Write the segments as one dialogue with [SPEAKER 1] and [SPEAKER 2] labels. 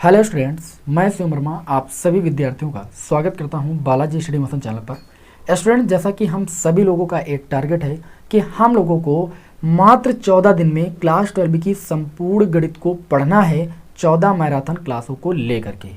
[SPEAKER 1] Hello students, मैं शिवम वर्मा आप सभी विद्यार्थियों का स्वागत करता हूं बालाजी स्टडी मोशन चैनल पर। स्टूडेंट, जैसा कि हम सभी लोगों का एक टारगेट है कि हम लोगों को मात्र 14 दिन में क्लास 12 की संपूर्ण गणित को पढ़ना है, 14 मैराथन क्लासों को लेकर के।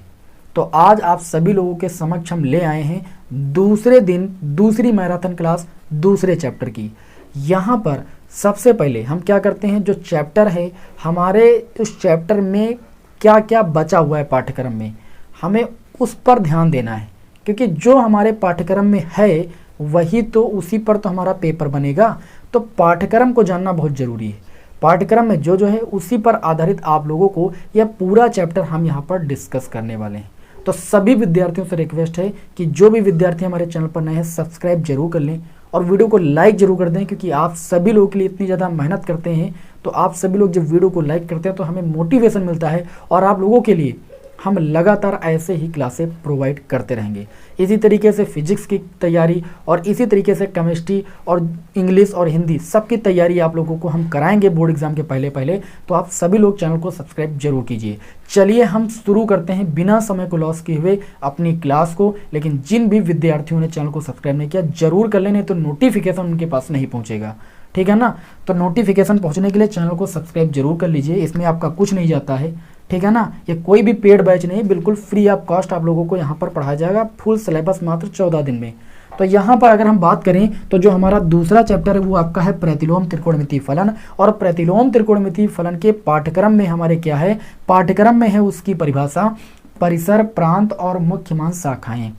[SPEAKER 1] तो आज आप सभी लोगों के समक्ष हम ले आए हैं दूसरे दिन दूसरी मैराथन क्लास दूसरे चैप्टर की। यहाँ पर सबसे पहले हम क्या करते हैं, जो चैप्टर है हमारे उस चैप्टर में क्या क्या बचा हुआ है पाठ्यक्रम में, हमें उस पर ध्यान देना है, क्योंकि जो हमारे पाठ्यक्रम में है वही तो उसी पर तो हमारा पेपर बनेगा। तो पाठ्यक्रम को जानना बहुत ज़रूरी है। पाठ्यक्रम में जो है उसी पर आधारित आप लोगों को यह पूरा चैप्टर हम यहाँ पर डिस्कस करने वाले हैं। तो सभी विद्यार्थियों से रिक्वेस्ट है कि जो भी विद्यार्थी हमारे चैनल पर नए हैं सब्सक्राइब जरूर कर लें और वीडियो को लाइक जरूर कर दें, क्योंकि आप सभी लोगों के लिए इतनी ज़्यादा मेहनत करते हैं। तो आप सभी लोग जब वीडियो को लाइक करते हैं तो हमें मोटिवेशन मिलता है और आप लोगों के लिए हम लगातार ऐसे ही क्लासेस प्रोवाइड करते रहेंगे। इसी तरीके से फिजिक्स की तैयारी और इसी तरीके से केमिस्ट्री और इंग्लिश और हिंदी सबकी तैयारी आप लोगों को हम कराएंगे बोर्ड एग्जाम के पहले। तो आप सभी लोग चैनल को सब्सक्राइब जरूर कीजिए। चलिए हम शुरू करते हैं बिना समय को लॉस किए हुए अपनी क्लास को। लेकिन जिन भी विद्यार्थियों ने चैनल को सब्सक्राइब नहीं किया जरूर कर लें, तो नोटिफिकेशन उनके पास नहीं पहुँचेगा, ठीक है ना। तो नोटिफिकेशन पहुँचने के लिए चैनल को सब्सक्राइब जरूर कर लीजिए। इसमें आपका कुछ नहीं जाता है, ठीक है ना। ये कोई भी पेड बैच नहीं, बिल्कुल फ्री ऑफ कॉस्ट आप लोगों को यहाँ पर पढ़ाया जाएगा, फुल सिलेबस मात्र 14 दिन में। तो यहाँ पर अगर हम बात करें तो जो हमारा दूसरा चैप्टर है वो आपका है प्रतिलोम त्रिकोणमितीय फलन। और प्रतिलोम त्रिकोणमितीय फलन के पाठ्यक्रम में हमारे क्या है, पाठ्यक्रम में है उसकी परिभाषा, परिसर, प्रांत और मुख्य मान शाखाएं।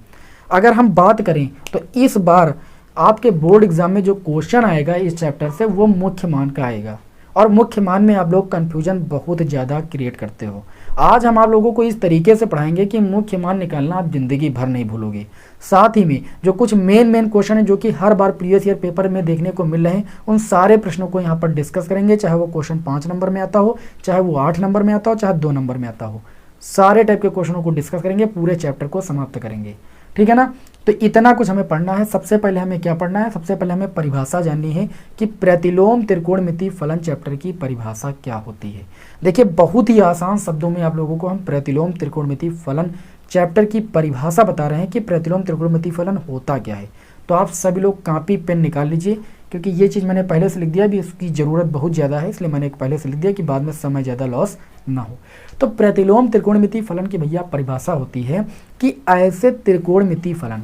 [SPEAKER 1] अगर हम बात करें तो इस बार आपके बोर्ड एग्जाम में जो क्वेश्चन आएगा इस चैप्टर से वो मुख्य मान का आएगा। और मुख्य मान में आप लोग कंफ्यूजन बहुत ज़्यादा क्रिएट करते हो। आज हम आप लोगों को इस तरीके से पढ़ाएंगे कि मुख्य मान निकालना आप जिंदगी भर नहीं भूलोगे। साथ ही में जो कुछ मेन क्वेश्चन है जो कि हर बार प्रीवियस ईयर पेपर में देखने को मिल रहे हैं, उन सारे प्रश्नों को यहाँ पर डिस्कस करेंगे। चाहे वो क्वेश्चन 5 नंबर में आता हो, चाहे वो 8 नंबर में आता हो, चाहे 2 नंबर में आता हो, सारे टाइप के क्वेश्चनों को डिस्कस करेंगे, पूरे चैप्टर को समाप्त करेंगे, ठीक है ना। तो इतना कुछ हमें पढ़ना है। सबसे पहले हमें क्या पढ़ना है, सबसे पहले हमें परिभाषा जाननी है कि प्रतिलोम त्रिकोणमितीय फलन चैप्टर की परिभाषा क्या होती है। देखिए, बहुत ही आसान शब्दों में आप लोगों को हम प्रतिलोम त्रिकोणमितीय फलन चैप्टर की परिभाषा बता रहे हैं कि प्रतिलोम त्रिकोणमितीय फलन होता क्या है। तो आप सभी लोग कॉपी पेन निकाल लीजिए, क्योंकि ये चीज़ मैंने पहले से लिख दिया, अभी इसकी ज़रूरत बहुत ज़्यादा है, इसलिए मैंने पहले से लिख दिया कि बाद में समय ज़्यादा लॉस ना हो। तो प्रतिलोम त्रिकोणमितीय फलन की भैया परिभाषा होती है कि ऐसे त्रिकोणमितीय फलन,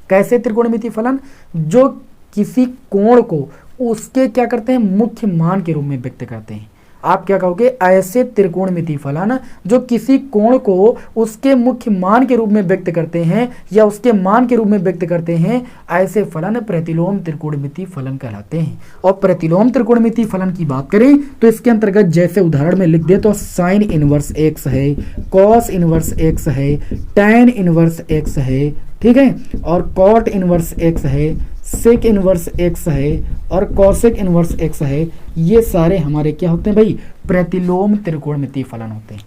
[SPEAKER 1] कैसे त्रिकोणमितीय फलन, जो किसी कोण को उसके क्या करते हैं, मुख्य मान के रूप में व्यक्त करते हैं। आप क्या कहोगे, ऐसे त्रिकोणमितीय फलन जो किसी कोण को उसके मुख्य मान के रूप में व्यक्त करते हैं या उसके मान के रूप में व्यक्त करते हैं, ऐसे फलन प्रतिलोम त्रिकोणमितीय फलन कहलाते हैं। और प्रतिलोम त्रिकोणमितीय फलन की बात करें तो इसके अंतर्गत जैसे उदाहरण में लिख दे तो साइन इनवर्स एक्स है, कॉस इनवर्स एक्स है, टैन इनवर्स एक्स है, ठीक है, और कॉट इनवर्स एक्स है, सेक इनवर्स एक्स है और कॉसेक इनवर्स एक्स है। ये सारे हमारे क्या होते हैं भाई, प्रतिलोम त्रिकोणमितीय फलन होते हैं।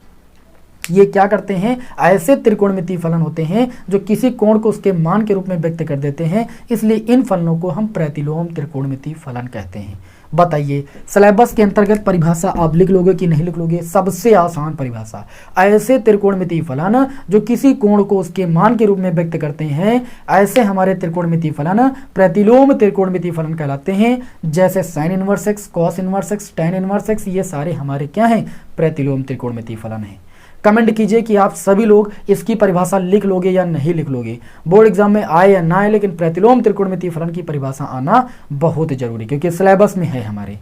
[SPEAKER 1] ये क्या करते हैं, ऐसे त्रिकोणमितीय फलन होते हैं जो किसी कोण को उसके मान के रूप में व्यक्त कर देते हैं, इसलिए इन फलनों को हम प्रतिलोम त्रिकोणमितीय फलन कहते हैं। बताइए, सिलेबस के अंतर्गत परिभाषा आप लिख लोगे कि नहीं लिख लोगे? सबसे आसान परिभाषा, ऐसे त्रिकोणमितीय फलन जो किसी कोण को उसके मान के रूप में व्यक्त करते हैं, ऐसे हमारे त्रिकोणमितीय फलन प्रतिलोम त्रिकोणमितीय फलन कहलाते हैं। जैसे sign inverse x, cos inverse x, tan inverse x, ये सारे हमारे क्या हैं, प्रतिलोम त्रिकोणमितीय फलन हैं। कमेंट कीजिए कि आप सभी लोग इसकी परिभाषा लिख लोगे या नहीं लिख लोगे। बोर्ड एग्जाम में आए या ना आए, लेकिन प्रतिलोम त्रिकोणमितीय फलन की परिभाषा आना बहुत जरूरी, क्योंकि सिलेबस में है हमारे,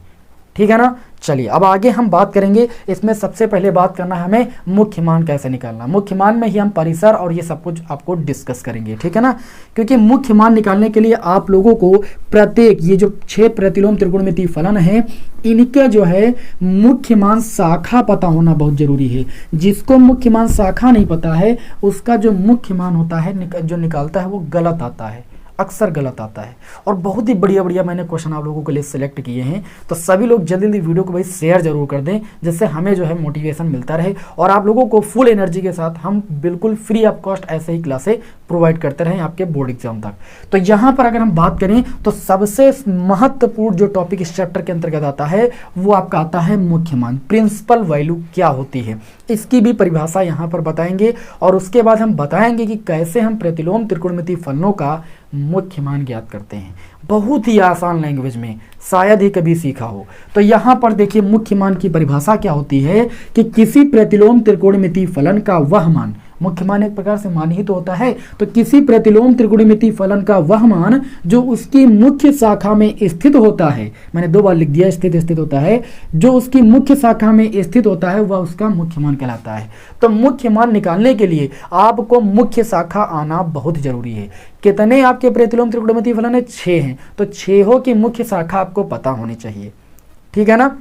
[SPEAKER 1] ठीक है ना। चलिए अब आगे हम बात करेंगे। इसमें सबसे पहले बात करना है हमें मुख्य मान कैसे निकालना। मुख्य मान में ही हम परिसर और ये सब कुछ आपको डिस्कस करेंगे, ठीक है ना। क्योंकि मुख्य मान निकालने के लिए आप लोगों को प्रत्येक ये जो 6 प्रतिलोम त्रिकोणमितीय फलन है, इनका जो है मुख्य मान शाखा पता होना बहुत जरूरी है। जिसको मुख्य मान शाखा नहीं पता है उसका जो मुख्य मान होता है जो निकालता है वो गलत आता है, अक्सर गलत आता है। और बहुत ही बढ़िया मैंने क्वेश्चन आप लोगों के लिए सिलेक्ट किए हैं। तो सभी लोग जल्दी जल्दी वीडियो को भाई शेयर जरूर कर दें, जिससे हमें जो है मोटिवेशन मिलता रहे और आप लोगों को फुल एनर्जी के साथ हम बिल्कुल फ्री ऑफ कॉस्ट ऐसे ही क्लासें प्रोवाइड करते रहे आपके बोर्ड एग्जाम तक। तो यहाँ पर अगर हम बात करें तो सबसे महत्वपूर्ण जो टॉपिक इस चैप्टर के अंतर्गत आता है वो आपका आता है मुख्य मान, प्रिंसिपल वैल्यू क्या होती है, इसकी भी परिभाषा यहाँ पर बताएंगे। और उसके बाद हम बताएंगे कि कैसे हम प्रतिलोम त्रिकोणमितीय फलनों का मुख्य मान ज्ञात करते हैं, बहुत ही आसान लैंग्वेज में, शायद ही कभी सीखा हो। तो यहाँ पर देखिए मुख्य मान की परिभाषा क्या होती है कि किसी प्रतिलोम त्रिकोणमितीय फलन का वह मान, मुख्य मान एक प्रकार से मान ही तो होता है, तो किसी प्रतिलोम त्रिकोणमितीय फलन का वह मान जो उसकी मुख्य शाखा में स्थित होता है, मैंने 2 बार लिख दिया स्थित होता है, जो उसकी मुख्य शाखा में स्थित होता है वह उसका मुख्य मान कहलाता है। तो मुख्य मान निकालने के लिए आपको मुख्य शाखा आना बहुत जरूरी है। कितने आपके प्रतिलोम त्रिकोणमितीय फलन है? 6 हैं, तो 6 की मुख्य शाखा आपको पता होनी चाहिए, ठीक है ना।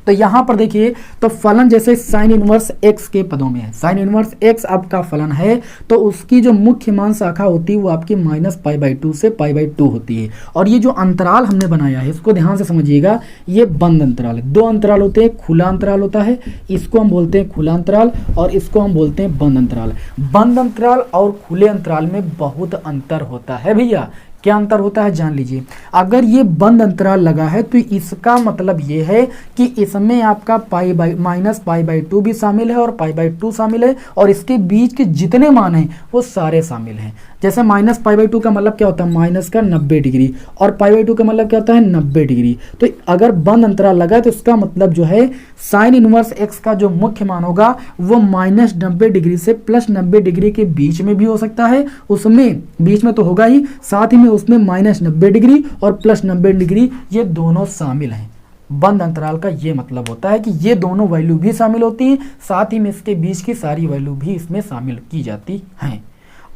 [SPEAKER 1] तो यहां पर देखिए तो फलन जैसे साइन इनवर्स x के पदों में है, साइन इनवर्स x आपका फलन है तो उसकी जो मुख्य मान शाखा होती है वो आपकी -π/2 से π/2 होती है। और ये जो अंतराल हमने बनाया है इसको ध्यान से समझिएगा, ये बंद अंतराल है। 2 अंतराल होते हैं, खुला अंतराल होता है, इसको हम बोलते हैं खुला अंतराल और इसको हम बोलते हैं बंद अंतराल। बंद अंतराल और खुले अंतराल में बहुत अंतर होता है भैया। क्या अंतर होता है जान लीजिए। अगर ये बंद अंतराल लगा है तो इसका मतलब ये है कि इसमें आपका -π/2 भी शामिल है और π/2 शामिल है और इसके बीच के जितने मान हैं वो सारे शामिल हैं। जैसे -π/2 का मतलब क्या होता है? माइनस का 90 डिग्री और π/2 का मतलब क्या होता है? 90 डिग्री। तो अगर बंद अंतराल लगा तो इसका मतलब जो है साइन इनवर्स x का जो मुख्य मान होगा वो -90 डिग्री से +90 डिग्री के बीच में भी हो सकता है, उसमें बीच में तो होगा ही, साथ ही में उसमें -90 डिग्री और +90 डिग्री ये दोनों शामिल हैं। बंद अंतराल का ये मतलब होता है कि ये दोनों वैल्यू भी शामिल होती हैं, साथ ही में इसके बीच की सारी वैल्यू भी इसमें शामिल की जाती हैं।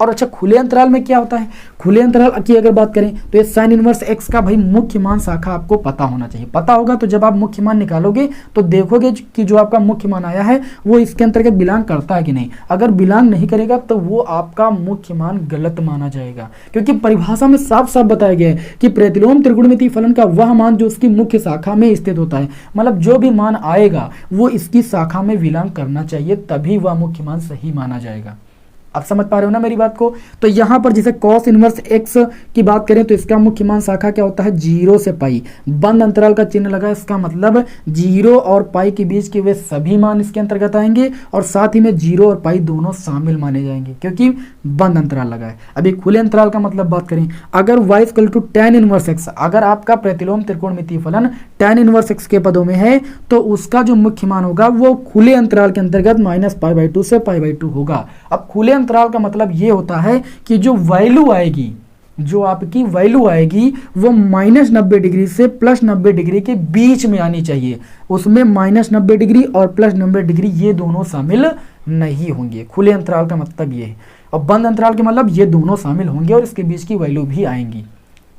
[SPEAKER 1] और अच्छा खुले अंतराल में क्या होता है? खुले अंतराल की अगर बात करें तो ये साइन इनवर्स x का भाई मुख्य मान शाखा आपको पता होना चाहिए। पता होगा तो जब आप मुख्य मान निकालोगे तो देखोगे कि जो आपका मुख्य मान आया है वो इसके अंतर्गत बिलोंग करता है कि नहीं। अगर बिलोंग नहीं करेगा तो वो आपका मुख्य मान गलत माना जाएगा, क्योंकि परिभाषा में साफ साफ बताया गया है कि प्रतिलोम त्रिकोणमितीय फलन का वह मान जो उसकी मुख्य शाखा में स्थित होता है, मतलब जो भी मान आएगा वो इसकी शाखा में बिलोंग करना चाहिए, तभी वह मुख्य मान सही माना जाएगा। आप समझ पा रहे हो ना मेरी बात को। तो यहाँ पर जैसे cos इनवर्स x की बात करें तो इसका मुख्य मान शाखा क्या होता है? 0 से पाई। बंद अंतराल का चिन्ह लगा, इसका मतलब 0 और पाई के बीच के वे सभी मान इसके अंतर्गत आएंगे और साथ ही में 0 और पाई दोनों शामिल माने जाएंगे क्योंकि बंद अंतराल लगा है। अभी खुले अंतराल का मतलब बात करें, अगर y = tan इनवर्स x, अगर आपका प्रतिलोम त्रिकोणमितीय फलन tan इनवर्स x के पदों में है तो उसका जो मुख्य मान होगा वो खुले अंतराल के अंतर्गत -π/2 से π/2 होगा। अब खुले अंतराल का मतलब ये होता है कि जो वैल्यू आएगी, जो आपकी वैल्यू आएगी वो -90 डिग्री से +90 डिग्री के बीच में आनी चाहिए, उसमें -90 डिग्री और +90 डिग्री ये दोनों शामिल नहीं होंगे। खुले अंतराल का मतलब ये है, और बंद अंतराल के मतलब ये दोनों शामिल होंगे और इसके बीच की वैल्यू भी आएंगी।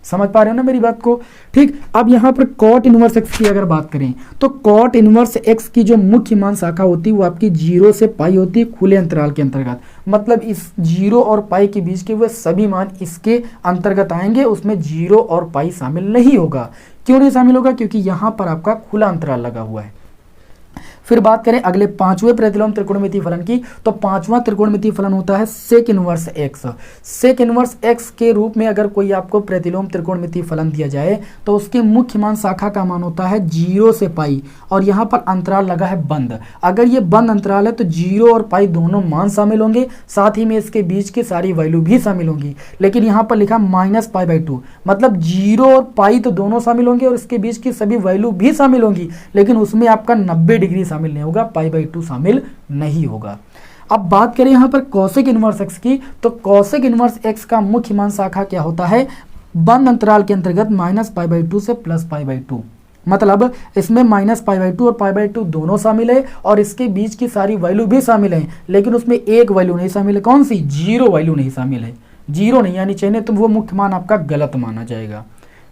[SPEAKER 1] समझ पा रहे हो ना मेरी बात को? ठीक। अब यहाँ पर cot इनवर्स x की अगर बात करें तो cot इनवर्स x की जो मुख्य मान शाखा होती है वो आपकी 0 से पाई होती है खुले अंतराल के अंतर्गत। मतलब इस 0 और पाई के बीच के वे सभी मान इसके अंतर्गत आएंगे, उसमें 0 और पाई शामिल नहीं होगा। क्यों नहीं शामिल होगा? क्योंकि यहाँ पर आपका खुला अंतराल लगा हुआ है। फिर बात करें अगले 5वें प्रतिलोम त्रिकोणमितीय फलन की, तो 5वां त्रिकोणमितीय फलन होता है sec inverse x। Sec inverse x के रूप में अगर कोई आपको प्रतिलोम त्रिकोणमितीय फलन दिया जाए तो उसके मुख्य मान शाखा का मान होता है 0 से पाई और यहाँ पर अंतराल लगा है बंद। अगर ये बंद अंतराल है तो 0 और पाई दोनों मान शामिल होंगे, साथ ही में इसके बीच की सारी वैल्यू भी शामिल होंगी। लेकिन यहाँ पर लिखा -π/2, मतलब 0 और पाई तो दोनों शामिल होंगे और इसके बीच की सभी वैल्यू भी शामिल होंगी, लेकिन उसमें आपका 90 डिग्री शामिल नहीं होगा, π/2 शामिल नहीं होगा। अब बात करें यहाँ पर कौशिक इनवर्स x की, तो कौशिक इनवर्स x का मुख्य मान शाखा क्या होता है? बंद अंतराल के अंतर्गत -π/2 से +π/2, मतलब इसमें -π/2 और π/2 दोनों शामिल है और इसके बीच की सारी वैल्यू भी शामिल है, लेकिन उसमें एक वैल्यू नहीं शामिल है। कौन सी? 0 वैल्यू नहीं शामिल है। 0 नहीं आनी चाहिए तो वो मुख्य मान आपका गलत माना जाएगा।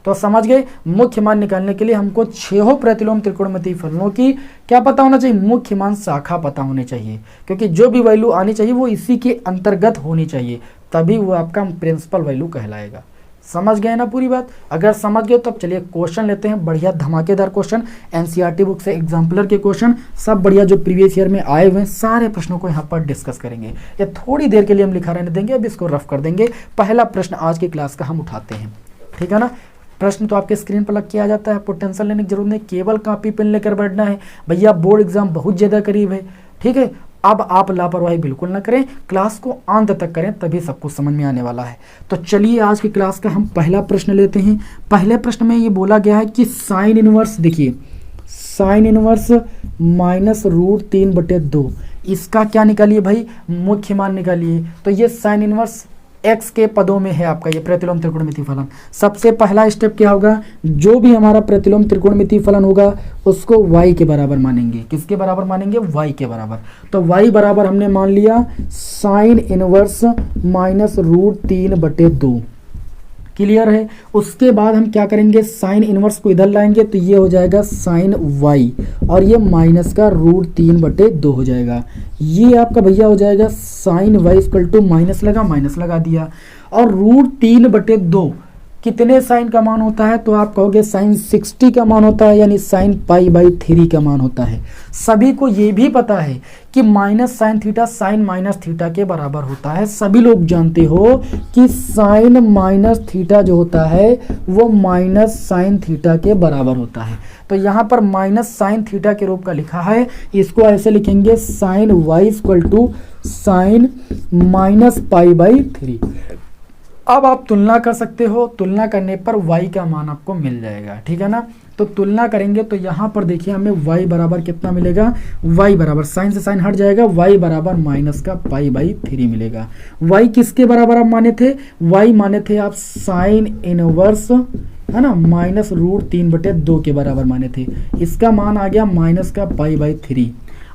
[SPEAKER 1] तो समझ गए, मुख्य मान निकालने के लिए हमको 6 प्रतिलोम त्रिकोणमितीय फलनों की क्या पता होना चाहिए? मुख्य मान शाखा पता होनी चाहिए, क्योंकि जो भी वैल्यू आनी चाहिए वो इसी के अंतर्गत होनी चाहिए, तभी वो आपका प्रिंसिपल वैल्यू कहलाएगा। समझ गए ना पूरी बात? अगर समझ गए तो अब चलिए क्वेश्चन लेते हैं, बढ़िया धमाकेदार क्वेश्चन, एनसीईआरटी बुक से एग्जाम्पलर के क्वेश्चन, सब बढ़िया जो प्रीवियस ईयर में आए हुए हैं सारे प्रश्नों को यहाँ पर डिस्कस करेंगे। ये थोड़ी देर के लिए हम लिखा रहने देंगे, अब इसको रफ कर देंगे। पहला प्रश्न आज की क्लास का हम उठाते हैं, ठीक है ना। प्रश्न तो आपके स्क्रीन पर लग के आ जाता है, टेंशन लेने की जरूरत नहीं, केवल कॉपी पेन लेकर बैठना है। भैया बोर्ड एग्जाम बहुत ज़्यादा करीब है, ठीक है। अब आप लापरवाही बिल्कुल ना करें, क्लास को अंत तक करें, तभी सब कुछ समझ में आने वाला है। तो चलिए आज की क्लास का हम पहला प्रश्न लेते हैं। पहले प्रश्न में ये बोला गया है कि साइन इनवर्स, देखिए साइन इनवर्स -√3/2, इसका क्या निकालिए भाई, मुख्य मान निकालिए। तो ये साइन इनवर्स x के पदों में है आपका ये प्रतिलोम त्रिकोणमितीय फलन। सबसे पहला स्टेप क्या होगा, जो भी हमारा प्रतिलोम त्रिकोणमितीय फलन होगा उसको y के बराबर मानेंगे। किसके बराबर मानेंगे, y के बराबर। तो y बराबर हमने मान लिया साइन इनवर्स -√3/2, क्लियर है। उसके बाद हम क्या करेंगे, साइन इनवर्स को इधर लाएंगे तो ये हो जाएगा साइन y और ये माइनस का √3/2 हो जाएगा। ये आपका भैया हो जाएगा साइन y = माइनस लगा दिया, और √3/2 कितने साइन का मान होता है, तो आप कहोगे साइन 60 का मान होता है, यानी साइन π/3 का मान होता है। सभी को ये भी पता है कि minus sine theta sine minus theta के बराबर होता है। सभी लोग जानते हो कि साइन माइनस थीटा जो होता है वो माइनस साइन थीटा के बराबर होता है। तो यहाँ पर माइनस साइन थीटा के रूप का लिखा है, इसको ऐसे लिखेंगे साइन y = साइन -π/3। अब आप तुलना कर सकते हो, तुलना करने पर y का मान आपको मिल जाएगा, ठीक है ना। तो तुलना करेंगे तो यहाँ पर देखिए हमें y बराबर कितना मिलेगा, y बराबर साइन से साइन हट जाएगा, y बराबर -π/3 मिलेगा। y किसके बराबर आप माने थे, y माने थे आप साइन इनवर्स, है ना, -√3/2 के बराबर माने थे। इसका मान आ गया -π/3।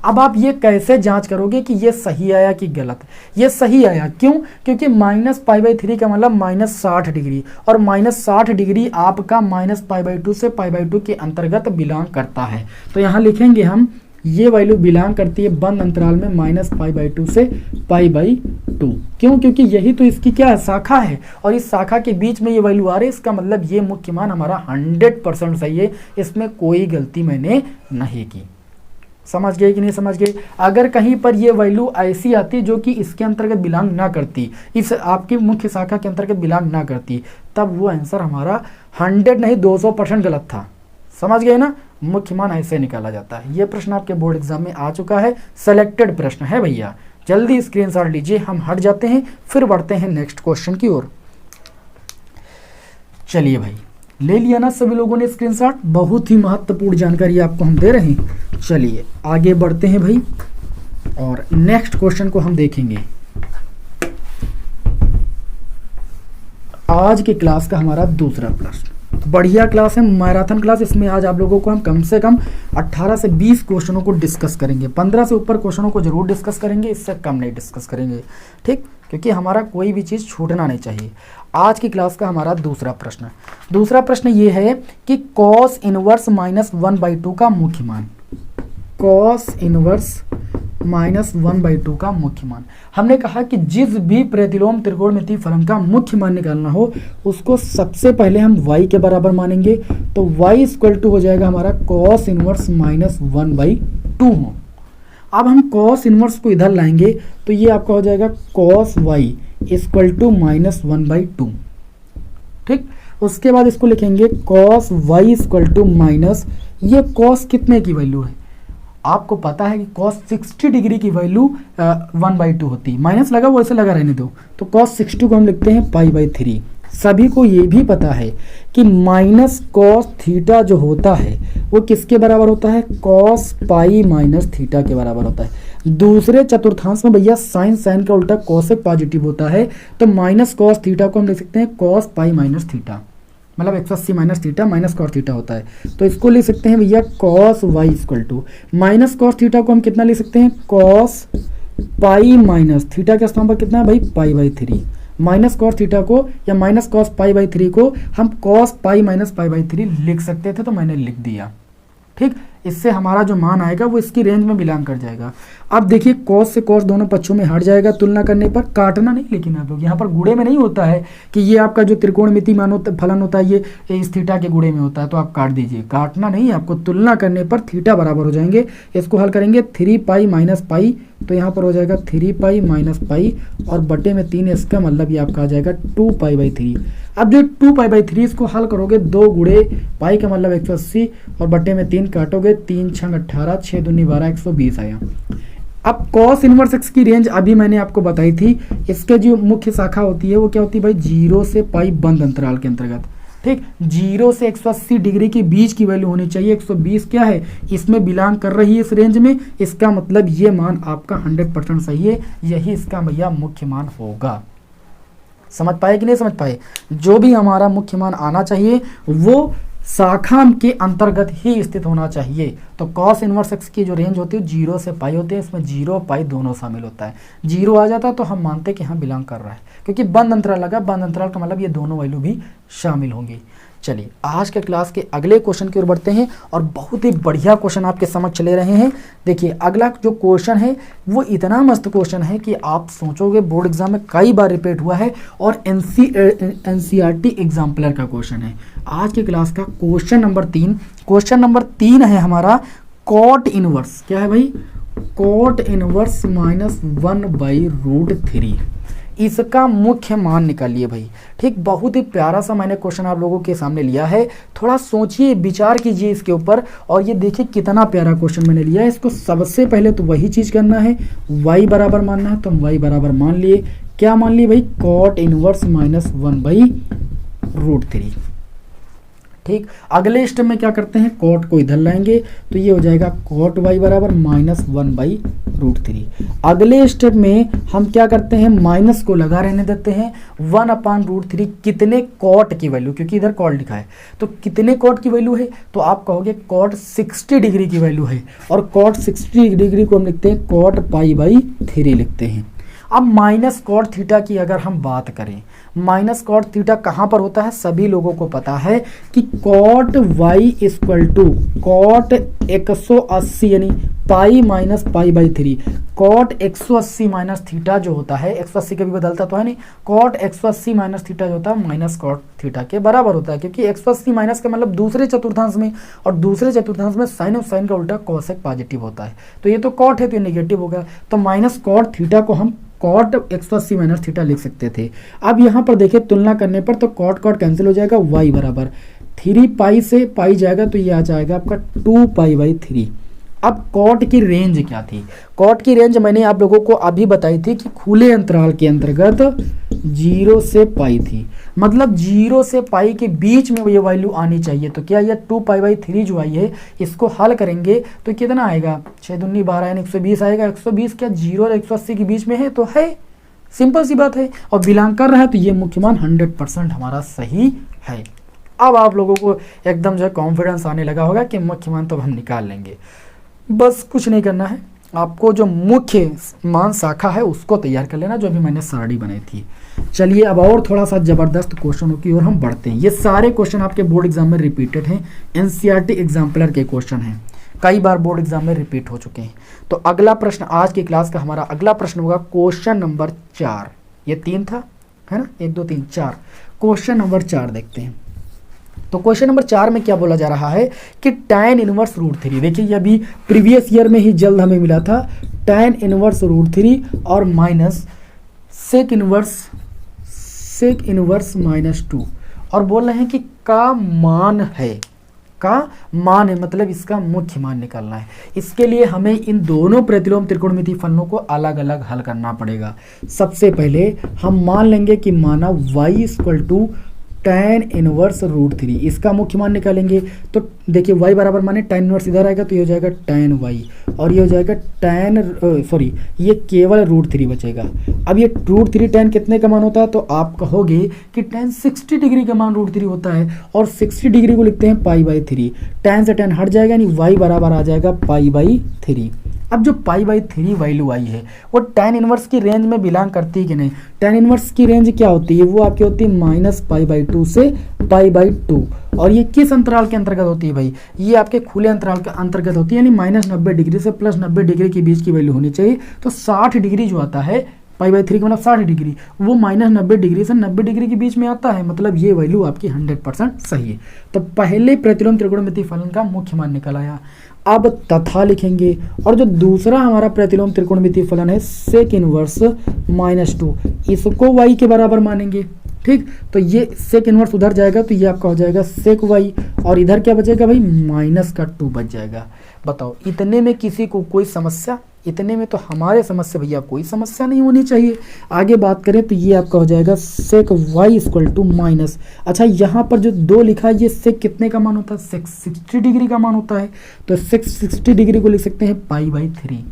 [SPEAKER 1] अब आप ये कैसे जांच करोगे कि ये सही आया कि गलत? ये सही आया, क्यों? क्योंकि -π/3 का मतलब -60 डिग्री, और -60 डिग्री आपका -π/2 से π/2 के अंतर्गत बिलोंग करता है। तो यहाँ लिखेंगे हम, ये वैल्यू बिलोंग करती है बंद अंतराल में -π/2 से π/2। क्यों? क्योंकि यही तो इसकी क्या है, शाखा है, और इस शाखा के बीच में ये वैल्यू आ रही है। इसका मतलब ये मुख्य मान हमारा 100% सही है, इसमें कोई गलती मैंने नहीं की। समझ गए कि नहीं समझ गए? अगर कहीं पर ये वैल्यू ऐसी आती जो कि इसके अंतर्गत बिलोंग ना करती, इस आपकी मुख्य शाखा के अंतर्गत बिलोंग ना करती, तब वो आंसर हमारा 100 नहीं 200% गलत था। समझ गए ना? मुख्य मान ऐसे निकाला जाता है। ये प्रश्न आपके बोर्ड एग्जाम में आ चुका है, सेलेक्टेड प्रश्न है भैया। जल्दी स्क्रीनशॉट लीजिए, हम हट जाते हैं, फिर बढ़ते हैं नेक्स्ट क्वेश्चन की ओर। चलिए भाई, ले लिया ना सभी लोगों ने स्क्रीनशॉट? बहुत ही महत्वपूर्ण जानकारी आपको हम दे रहे हैं। चलिए आगे बढ़ते हैं भाई, और नेक्स्ट क्वेश्चन को हम देखेंगे। आज की क्लास का हमारा दूसरा प्रश्न, बढ़िया क्लास है, मैराथन क्लास। इसमें आज आप लोगों को हम कम से कम 18 से 20 क्वेश्चनों को डिस्कस करेंगे। 15 से ऊपर क्वेश्चनों को जरूर डिस्कस करेंगे, इससे कम नहीं डिस्कस करेंगे, ठीक? क्योंकि हमारा कोई भी चीज़ छूटना नहीं चाहिए। आज की क्लास का हमारा दूसरा प्रश्न ये है कि कॉस इनवर्स -1/2 का मुख्य मान, कॉस इनवर्स -1/2 का मुख्य मान। हमने कहा कि जिस भी प्रतिलोम त्रिकोणमितीय फलन का मुख्य मान निकालना हो उसको सबसे पहले हम y के बराबर मानेंगे। तो y = हो जाएगा हमारा कॉस इनवर्स -1/2 हो। अब हम कॉस इनवर्स को इधर लाएंगे तो ये आपका हो जाएगा कॉस y = -1/2, ठीक। उसके बाद इसको लिखेंगे कॉस y = ये कॉस कितने की वैल्यू है? आपको पता है कि cos 60 डिग्री की वैल्यू 1/2 होती है। माइनस लगा वो ऐसे लगा रहने दो, तो cos 60 को हम लिखते हैं π/3। सभी को ये भी पता है कि माइनस cos थीटा जो होता है वो किसके बराबर होता है, cos π - थीटा के बराबर होता है। दूसरे चतुर्थांश में भैया साइन का उल्टा cosec पॉजिटिव होता है, तो माइनस cos थीटा को हम लिख सकते हैं cos π - थीटा, मतलब 180 - थीटा माइनस cos थीटा होता है। तो इसको लिख सकते हैं भैया cos y = minus cos theta को हम कितना लिख सकते हैं, cos π - थीटा के स्थान पर कितना है भाई, π/3। माइनस cos थीटा को या माइनस cos π/3 को हम cos π - π/3 लिख सकते थे, तो मैंने लिख दिया, ठीक। इससे हमारा जो मान आएगा वो इसकी रेंज में बिलोंग कर जाएगा। अब देखिए कॉस से कॉस दोनों पक्षों में हट जाएगा तुलना करने पर, काटना नहीं, लेकिन आप लोग यहाँ पर गुणे में नहीं होता है कि ये आपका जो त्रिकोणमिति मान होता फलन होता है ये इस थीटा के गुणे में होता है, तो आप काट दीजिए, काटना नहीं, आपको तुलना करने पर थीटा बराबर हो जाएंगे। इसको हल करेंगे 3 पाई माइनस पाई, तो यहाँ पर हो जाएगा 3 पाई माइनस पाई और बटे में 3, इसका मतलब ये आपका आ जाएगा 2 पाई बाई 3। अब जो 2 पाई बाई 3 इसको हल करोगे 2 गुणे पाई का मतलब 180 और बटे में 3 काटोगे, 3 छंग 18, 6 दूनी 12, 120 आया। अब कॉस इनवर्स एक्स की रेंज अभी मैंने आपको बताई थी, इसके जो मुख्य शाखा होती है वो क्या होती है भाई, 0 से पाई बंद अंतराल के अंतर्गत, ठीक। 0 से 180 डिग्री के बीच की वैल्यू होनी चाहिए। 120 क्या है, इसमें बिलोंग कर रही है इस रेंज में, इसका मतलब ये मान आपका 100% सही है, यही इसका भैया मुख्य मान होगा। समझ पाए कि नहीं समझ पाए? जो भी हमारा मुख्य मान आना चाहिए वो शाखा के अंतर्गत ही स्थित होना चाहिए। तो कॉस इनवर्स एक्स की जो रेंज होती है 0 से पाई होती है, इसमें 0 पाई दोनों शामिल होता है। 0 आ जाता तो हम मानते कि हाँ बिलोंग कर रहा है, क्योंकि बंद अंतराल लगा, बंद अंतराल का मतलब ये दोनों वैल्यू भी शामिल होंगी। चलिए आज के क्लास के अगले क्वेश्चन की ओर बढ़ते हैं और बहुत ही बढ़िया क्वेश्चन आपके समक्ष ले रहे हैं। देखिए अगला जो क्वेश्चन है वो इतना मस्त क्वेश्चन है कि आप सोचोगे बोर्ड एग्जाम में कई बार रिपीट हुआ है और एनसीईआरटी एग्जाम्पलर का क्वेश्चन है। आज की क्लास का क्वेश्चन नंबर 3, क्वेश्चन नंबर 3 है हमारा कॉट इनवर्स, क्या है भाई, कॉट इनवर्स -1/√3, इसका मुख्य मान निकालिए भाई। ठीक, बहुत ही प्यारा सा मैंने क्वेश्चन आप लोगों के सामने लिया है, थोड़ा सोचिए विचार कीजिए इसके ऊपर और ये देखिए कितना प्यारा क्वेश्चन मैंने लिया है। इसको सबसे पहले तो वही चीज करना है, y बराबर मानना है, तो हम y बराबर मान लिए, क्या मान लिए भाई, कॉट इनवर्स -1/√3। ठीक, अगले स्टेप में क्या करते हैं, कॉट को इधर लाएंगे तो ये हो जाएगा कॉट y बराबर -1/√3। अगले स्टेप में हम क्या करते हैं, माइनस को लगा रहने देते हैं, 1/√3 कितने कॉट की वैल्यू, क्योंकि इधर कॉट लिखा है तो कितने कॉट की वैल्यू है, तो आप कहोगे कॉट 60 डिग्री की वैल्यू है और कॉट 60 डिग्री को हम लिखते हैं कॉट π/3 लिखते हैं। अब माइनस कॉट थीटा की अगर हम बात करें, माइनस कॉट थीटा कहाँ पर होता है, सभी लोगों को पता है कि cot y equal to cot 180 यानी pi minus π/3, cot 180 minus theta जो होता है, 180 कभी बदलता तो है नहीं, कॉट 180 माइनस थीटा जो होता है माइनस कॉट थीटा के बराबर होता है, क्योंकि 180 माइनस का मतलब दूसरे चतुर्थांश में, और दूसरे चतुर्थांश में साइन और साइन का उल्टा कॉसेक पॉजिटिव होता है, तो ये तो कॉट है तो ये नेगेटिव होगा, तो माइनस कॉट थीटा को हम कॉट 180 माइनस थीटा लिख सकते थे। अब यहाँ पर देखिए तुलना करने पर तो कॉट कॉट कैंसिल हो जाएगा, y बराबर 3 पाई से पाई जाएगा तो ये आ जाएगा आपका 2 π/3। अब कॉट की रेंज क्या थी, कॉट की रेंज मैंने आप लोगों को अभी बताई थी कि खुले अंतराल के अंतर्गत 0 से पाई थी, मतलब 0 से पाई के बीच में ये वैल्यू आनी चाहिए। तो क्या ये 2 π/3 जो आई है इसको हल करेंगे तो कितना आएगा, 6 दूनी 12 यानी 120 आएगा। 120 क्या 0 और 180 के बीच में है, तो है, सिंपल सी बात है, और बिलोंग कर रहा है तो ये मुख्य मान 100% हमारा सही है। अब आप लोगों को एकदम जो है कॉन्फिडेंस आने लगा होगा कि मुख्य मान तो हम निकाल लेंगे। बस कुछ नहीं करना है, आपको जो मुख्य मान शाखा है उसको तैयार कर लेना, जो भी मैंने सारणी बनाई थी। चलिए अब और थोड़ा सा जबरदस्त क्वेश्चनों की ओर हम बढ़ते हैं। ये सारे क्वेश्चन आपके बोर्ड एग्जाम में रिपीटेड हैं, एनसीईआरटी एग्जाम्पलर के क्वेश्चन हैं, कई बार बोर्ड एग्जाम में रिपीट हो चुके हैं। तो अगला प्रश्न आज की क्लास का हमारा अगला प्रश्न होगा क्वेश्चन नंबर 4। ये 3 था, है ना, 1 2 3 4, क्वेश्चन नंबर 4 देखते हैं। तो क्वेश्चन नंबर 4 में क्या बोला जा रहा है कि tan इनवर्स √3, देखिए ये अभी प्रीवियस ईयर में ही जल्द हमें मिला था, tan इनवर्स √3 और माइनस सेक इनवर्स -2, और बोल रहे हैं कि का मान है, मतलब इसका मुख्य मान निकालना है। इसके लिए हमें इन दोनों प्रतिलोम त्रिकोणमिति फलनों को अलग अलग हल करना पड़ेगा। सबसे पहले हम मान लेंगे कि माना y equal to tan inverse √3, इसका मुख्य मान निकालेंगे। तो देखिए y बराबर माने tan इनवर्स इधर आएगा तो ये हो जाएगा tan y, और ये हो जाएगा ये केवल √3 बचेगा। अब ये √3 tan कितने का मान होता है, तो आप कहोगे कि tan 60 डिग्री का मान √3 होता है, और 60 डिग्री को लिखते हैं π/3, tan से tan हट जाएगा यानी y बराबर आ जाएगा π/3। अब जो π/3 वैल्यू आई है वो tan इनवर्स की रेंज में बिलोंग करती है कि नहीं। tan इनवर्स की रेंज क्या होती है, वो आपकी होती है -π/2 से π/2, और ये किस अंतराल के अंतर्गत होती है भाई, ये आपके खुले अंतराल के अंतर्गत होती है, यानी -90 डिग्री से +90 डिग्री के बीच की वैल्यू होनी चाहिए। तो 60 डिग्री जो आता है π/3 का मतलब 60 डिग्री, वो -90 डिग्री से 90 डिग्री के बीच में आता है, मतलब ये वैल्यू आपकी 100% सही है। तो पहले प्रतिलोम त्रिकोणमितीय फलन का मुख्य मान निकल आया। अब तथा लिखेंगे, और जो दूसरा हमारा प्रतिलोम त्रिकोणमितीय फलन है सेक इनवर्स -2, इसको y के बराबर मानेंगे। ठीक, तो ये सेक इनवर्स उधर जाएगा तो ये आपका हो जाएगा सेक y, और इधर क्या बचेगा भाई, -2 बच जाएगा। बताओ, इतने में किसी को कोई समस्या, इतने में तो हमारे समस्या भैया कोई समस्या नहीं होनी चाहिए। आगे बात करें तो ये आपका हो जाएगा सेक y = अच्छा, यहाँ पर जो 2 लिखा है ये सेक कितने का मान होता है, सेक 60 डिग्री का मान होता है, तो सेक 60 डिग्री को लिख सकते हैं π/3।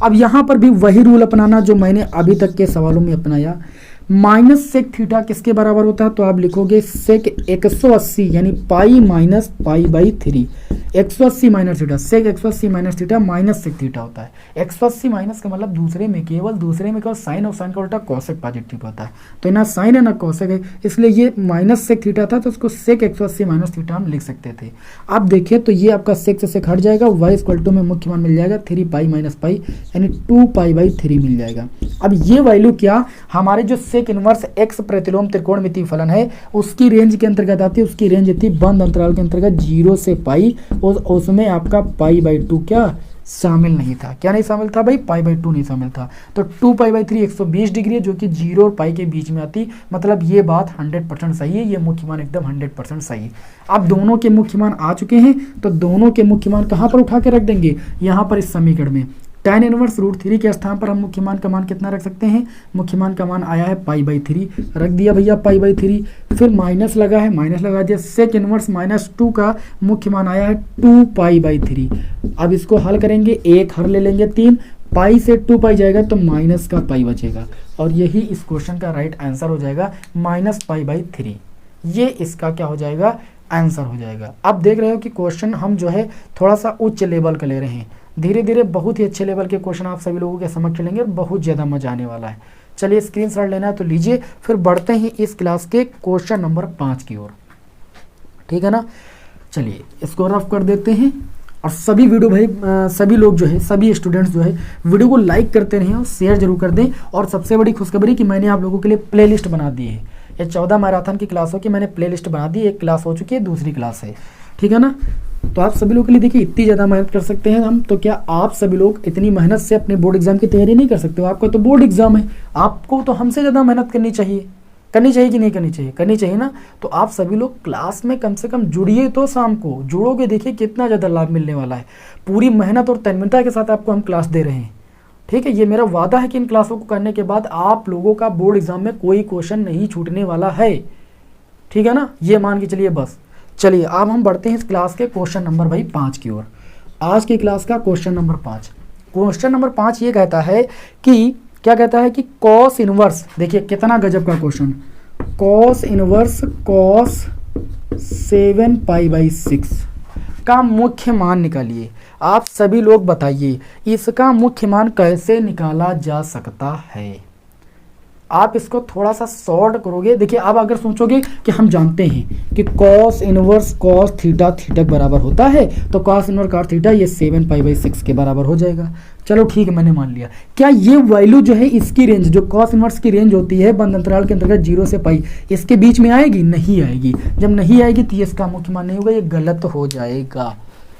[SPEAKER 1] अब यहाँ पर भी वही रूल अपनाना जो मैंने अभी तक के सवालों में अपनाया। माइनस सेक थीटा किसके बराबर होता है, तो आप लिखोगे सेक 180 यानी pi minus π/3, 180 minus theta, sec 180 minus theta minus sec theta होता है। 180 माइनस का मतलब दूसरे में केवल साइन, और साइन का उल्टा कॉसेक पॉजिटिव होता है, तो ना साइन है ना कॉसेक है, इसलिए ये माइनस सेक थीटा था तो उसको सेक 180 माइनस थीटा हम लिख सकते थे। अब देखिए तो ये आपका सेक से सेक हट जाएगा, y में मुख्य मान मिल जाएगा 3 पाई माइनस पाई यानी 2π/3 मिल जाएगा। अब ये वैल्यू क्या, हमारे जो सेक इनवर्स x प्रतिलोम त्रिकोणमितीय फलन है उसकी रेंज के अंतर्गत आती है। उसकी रेंज थी बंद अंतराल के अंतर्गत 0 से पाई, और उसमें आपका π/2 क्या शामिल नहीं था। क्या नहीं शामिल था भाई, π/2 नहीं शामिल था। तो 2π/3 120 डिग्री है जो कि 0 और पाई के बीच में आती, मतलब ये बात 100% सही है, ये मुख्य मान एकदम 100% सही है। अब दोनों के मुख्य मान आ चुके हैं, तो दोनों के मुख्य मान कहाँ पर उठा के रख देंगे, यहाँ पर इस समीकरण में। tan इनवर्स √3 के स्थान पर हम मुख्य मान का मान कितना रख सकते हैं, मुख्य मान का मान आया है π/3, रख दिया भैया π/3, फिर माइनस लगा है, माइनस लगा दिया, सेक इनवर्स -2 का मुख्य मान आया है 2π/3। अब इसको हल करेंगे, एक हर ले लेंगे 3, पाई से 2 पाई जाएगा तो माइनस का पाई बचेगा, और यही इस क्वेश्चन का राइट आंसर हो जाएगा -π/3। ये इसका क्या हो जाएगा, आंसर हो जाएगा। अब देख रहे हो कि क्वेश्चन हम जो है थोड़ा सा उच्च लेवल का ले रहे हैं, धीरे धीरे बहुत ही अच्छे लेवल के क्वेश्चन आप सभी लोगों के समक्ष चलेंगे और बहुत ज़्यादा मजा आने वाला है। चलिए स्क्रीनशॉट लेना है तो लीजिए, फिर बढ़ते हैं इस क्लास के क्वेश्चन नंबर 5 की ओर, ठीक है ना। चलिए इसको रफ कर देते हैं, और सभी वीडियो भाई सभी लोग जो है, सभी स्टूडेंट्स जो है वीडियो को लाइक करते रहें और शेयर जरूर कर दें। और सबसे बड़ी खुशखबरी कि मैंने आप लोगों के लिए प्लेलिस्ट बना दी है। ये 14 मैराथन की क्लासों की मैंने प्लेलिस्ट बना दी, एक क्लास हो चुकी है, दूसरी क्लास है, ठीक है ना। तो आप सभी लोग के लिए देखिए इतनी ज़्यादा मेहनत कर सकते हैं हम, तो क्या आप सभी लोग इतनी मेहनत से अपने बोर्ड एग्जाम की तैयारी नहीं कर सकते हो? आपका तो बोर्ड एग्जाम है, आपको तो हमसे ज़्यादा मेहनत करनी चाहिए कि नहीं करनी चाहिए? करनी चाहिए ना। तो आप सभी लोग क्लास में कम से कम जुड़िए, तो शाम को जुड़ोगे, देखिए कितना ज़्यादा लाभ मिलने वाला है। पूरी मेहनत और तन्मयता के साथ आपको हम क्लास दे रहे हैं, ठीक है। ये मेरा वादा है कि इन क्लासों को करने के बाद आप लोगों का बोर्ड एग्जाम में कोई क्वेश्चन नहीं छूटने वाला है, ठीक है ना, ये मान के चलिए बस। चलिए अब हम बढ़ते हैं इस क्लास के क्वेश्चन नंबर भाई 5 की ओर। आज की क्लास का क्वेश्चन नंबर 5, क्वेश्चन नंबर 5 ये कहता है कि क्या कहता है कि कॉस इनवर्स, देखिए कितना गजब का क्वेश्चन, कॉस इनवर्स कॉस 7π/6 का मुख्य मान निकालिए। आप सभी लोग बताइए इसका मुख्य मान कैसे निकाला जा सकता है। आप इसको थोड़ा सा सॉर्ट करोगे, देखिए आप अगर सोचोगे कि हम जानते हैं कि cos inverse cos theta theta के बराबर होता है, तो कॉस इनवर्स कॉस थीटा ये 7π/6 के बराबर हो जाएगा। चलो ठीक है, मैंने मान लिया। क्या ये वैल्यू जो है इसकी रेंज, जो कॉस इनवर्स की रेंज होती है बंद अंतराल के अंतर्गत 0 से पाई, इसके बीच में आएगी? नहीं आएगी। जब नहीं आएगी तो ये इसका मुख्य मान नहीं होगा, ये गलत हो जाएगा।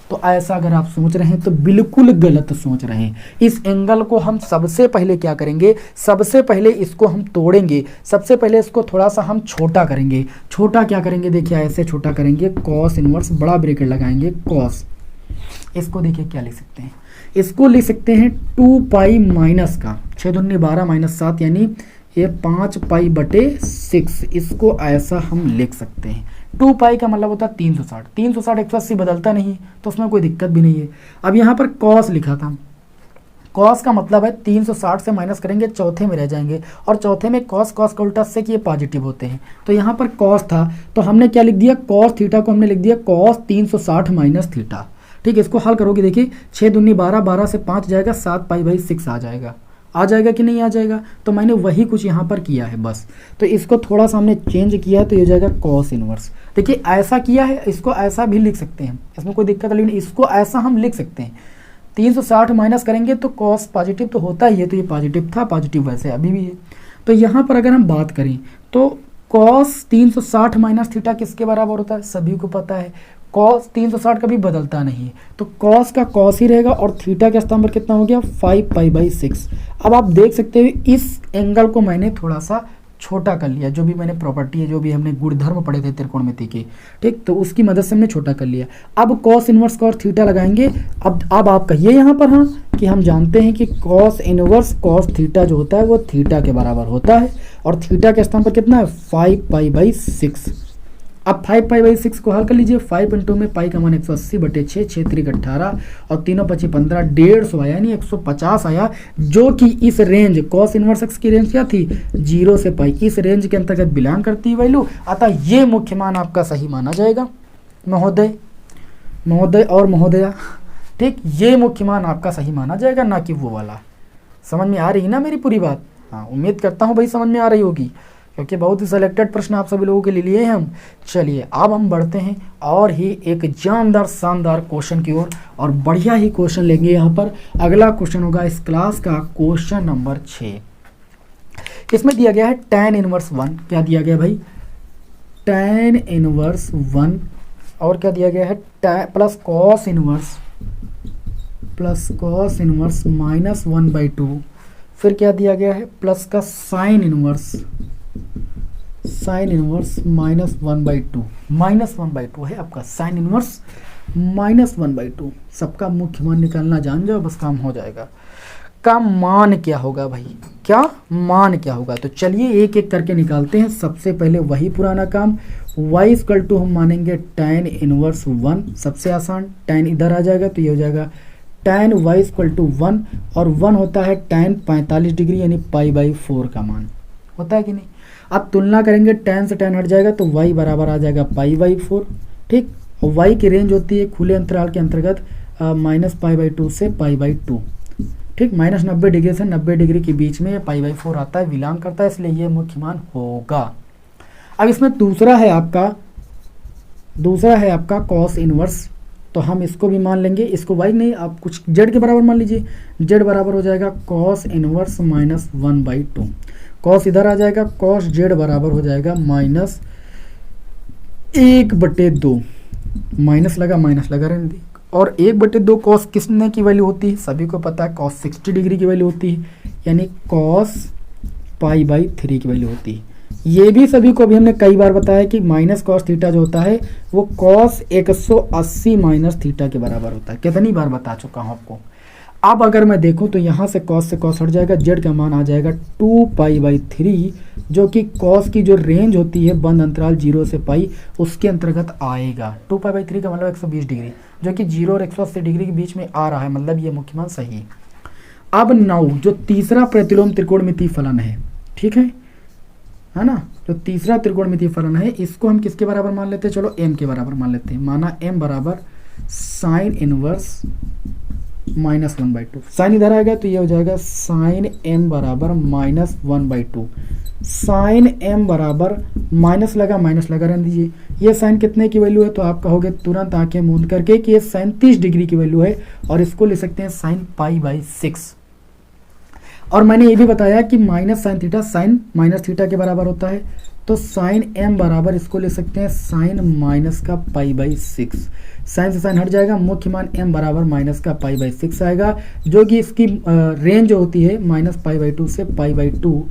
[SPEAKER 1] तो ऐसा अगर आप सोच रहे हैं तो बिल्कुल गलत सोच रहे हैं। इस एंगल को हम सबसे पहले क्या करेंगे, सबसे पहले इसको हम तोड़ेंगे, सबसे पहले इसको थोड़ा सा हम छोटा करेंगे। छोटा क्या करेंगे, देखिए ऐसे छोटा करेंगे, कॉस इनवर्स बड़ा ब्रैकेट लगाएंगे कॉस, इसको देखिए क्या लिख सकते हैं, इसको लिख सकते हैं 2 पाई माइनस का 6 दूनी 12 - 7 यानी ये 5π/6, इसको ऐसा हम लिख सकते हैं। 2 पाई का मतलब होता है 360, 360 180 बदलता नहीं, तो उसमें कोई दिक्कत भी नहीं है। अब यहाँ पर कॉस लिखा था, कॉस का मतलब है 360 से माइनस करेंगे, चौथे में रह जाएंगे, और चौथे में कॉस कॉस का उल्टा से कि ये पॉजिटिव होते हैं। तो यहाँ पर कॉस था तो हमने क्या लिख दिया, कॉस थीटा को हमने लिख दिया कॉस 360 माइनस थीटा, ठीक, इसको हल करोगे देखिए 6 दूनी 12, 12 से 5 जाएगा 7 पाई बाई 6 आ जाएगा कि नहीं आ जाएगा। तो मैंने वही कुछ यहाँ पर किया है बस। तो इसको थोड़ा सा हमने चेंज किया है तो ये हो जाएगा कॉस इनवर्स। देखिए ऐसा किया है, इसको ऐसा भी लिख सकते हैं, इसमें कोई दिक्कत नहीं, इसको ऐसा हम लिख सकते हैं। 360 माइनस करेंगे तो कॉस पॉजिटिव तो होता ही है, तो ये पॉजिटिव था, पॉजिटिव वैसे अभी भी है। तो यहाँ पर अगर हम बात करें तो कॉस 360 माइनस थीटा किसके बराबर होता है, सभी को पता है। कॉस 360 कभी बदलता नहीं है, तो कॉस का कॉस ही रहेगा और थीटा का स्थान पर कितना हो गया 5 पाई बाई 6। अब आप देख सकते हो इस एंगल को मैंने थोड़ा सा छोटा कर लिया, जो भी मैंने प्रॉपर्टी है, जो भी हमने गुणधर्म पढ़े थे त्रिकोणमिति के, ठीक, तो उसकी मदद से हमने छोटा कर लिया। अब कॉस इनवर्स कॉस थीटा लगाएंगे। अब आप कहिए यहाँ पर हाँ कि हम जानते हैं कि कॉस इनवर्स कॉस थीटा जो होता है वो थीटा के बराबर होता है और थीटा के स्थान पर कितना है 5 पाई बाई 6। अब 5 पाई बाई 6 को हल कर लीजिए। 5 इंटू में पाई का मान 180/6, 6 3 18 और 3 5 15, 150 आया, यानी 150 आया, जो कि इस रेंज कॉस इनवर्स एक्स की रेंज क्या थी 0 से पाई, इस रेंज के अंतर्गत बिलोंग करती है वैल्यू। अतः ये मुख्य मान आपका सही माना जाएगा महोदय और महोदया, ठीक, ये मुख्य मान आपका सही माना जाएगा, ना कि वो वाला। समझ में आ रही है ना मेरी पूरी बात? हाँ, उम्मीद करता हूँ भाई समझ में आ रही होगी, क्योंकि बहुत ही सिलेक्टेड प्रश्न आप सभी लोगों के लिए लिए हैं हम। चलिए अब हम बढ़ते हैं और ही एक जानदार शानदार क्वेश्चन की ओर, और बढ़िया ही क्वेश्चन लेंगे यहाँ पर। अगला क्वेश्चन होगा इस क्लास का क्वेश्चन नंबर 6। इसमें दिया गया है tan इनवर्स 1। क्या दिया गया भाई? tan inverse 1। और क्या दिया गया है? Plus cos inverse minus 1/2। फिर क्या दिया गया है? प्लस का साइन इनवर्स माइनस 1/2। माइनस 1/2 है आपका साइन इनवर्स माइनस 1/2। सबका मुख्य मान निकालना जान जाओ, बस काम हो जाएगा। का मान क्या होगा भाई? क्या मान क्या होगा? तो चलिए एक एक करके निकालते हैं। सबसे पहले वही पुराना काम, y इक्वल टू हम मानेंगे tan इनवर्स 1। सबसे आसान, tan इधर आ जाएगा तो ये हो जाएगा tan y इक्वल टू 1, और 1 होता है tan 45 डिग्री यानी पाई बाई 4 का मान होता है कि नहीं। अब तुलना करेंगे, tan से tan हट जाएगा तो y बराबर आ जाएगा पाई बाई 4, ठीक। और y की रेंज होती है खुले अंतराल के अंतर्गत माइनस पाई बाई 2 से पाई बाई 2, ठीक। माइनस 90 डिग्री से 90 डिग्री के बीच में पाई बाई 4 आता है, बिलोंग करता है, इसलिए ये मुख्य मान होगा। अब इसमें दूसरा है आपका कॉस इनवर्स, तो हम इसको भी मान लेंगे। इसको y नहीं, आप कुछ z के बराबर मान लीजिए। z बराबर हो जाएगा कॉस इनवर्स माइनस 1/2। कॉस इधर आ जाएगा, कॉस z बराबर हो जाएगा माइनस 1/2। माइनस लगा रहने दी। और 1/2 कॉस किसने की वैल्यू होती है? सभी को पता है कॉस 60 डिग्री की वैल्यू होती है, यानी कॉस पाई बाई 3 की वैल्यू होती है। ये भी सभी को अभी हमने कई बार बताया कि माइनस कॉस थीटा जो होता है वो कॉस 180 माइनस थीटा के बराबर होता है। कितनी बार बता चुका हूं आपको। अब अगर मैं देखूं तो यहाँ से कॉस हट जाएगा, जेड का मान आ जाएगा 2 पाई बाई 3, जो कि कॉस की जो रेंज होती है बंद अंतराल 0 से पाई उसके अंतर्गत आएगा। 2 पाई बाई 3 का मतलब 120 डिग्री, जो कि 0 और 180 डिग्री के बीच में आ रहा है, मतलब ये मुख्य मान सही है। अब 9 जो तीसरा प्रतिलोम त्रिकोणमितीय फलन है, ठीक है ना, जो तीसरा त्रिकोणमितीय फलन है, इसको हम किसके बराबर मान लेते हैं? चलो m के बराबर मान लेते हैं। माना m बराबर साइन इनवर्स माइनस 1/2। साइन इधर आएगा तो ये हो जाएगा साइन m बराबर माइनस 1/2। साइन m बराबर माइनस लगा रहने दीजिए। ये साइन कितने की वैल्यू है? तो आप कहोगे तुरंत आंखें मूंद करके कि ये 37 डिग्री की वैल्यू है, और इसको ले सकते हैं साइन पाई बाई 6। और मैंने ये भी बताया कि minus sine theta sine minus theta के बराबर होता है, तो साइन m बराबर इसको ले सकते हैं साइन माइनस का पाई बाई 6। साइन से साइन हट जाएगा, मुख्य मान m बराबर माइनस का पाई बाई 6 आएगा, जो कि इसकी रेंज होती है माइनस पाई बाई 2 से पाई बाई 2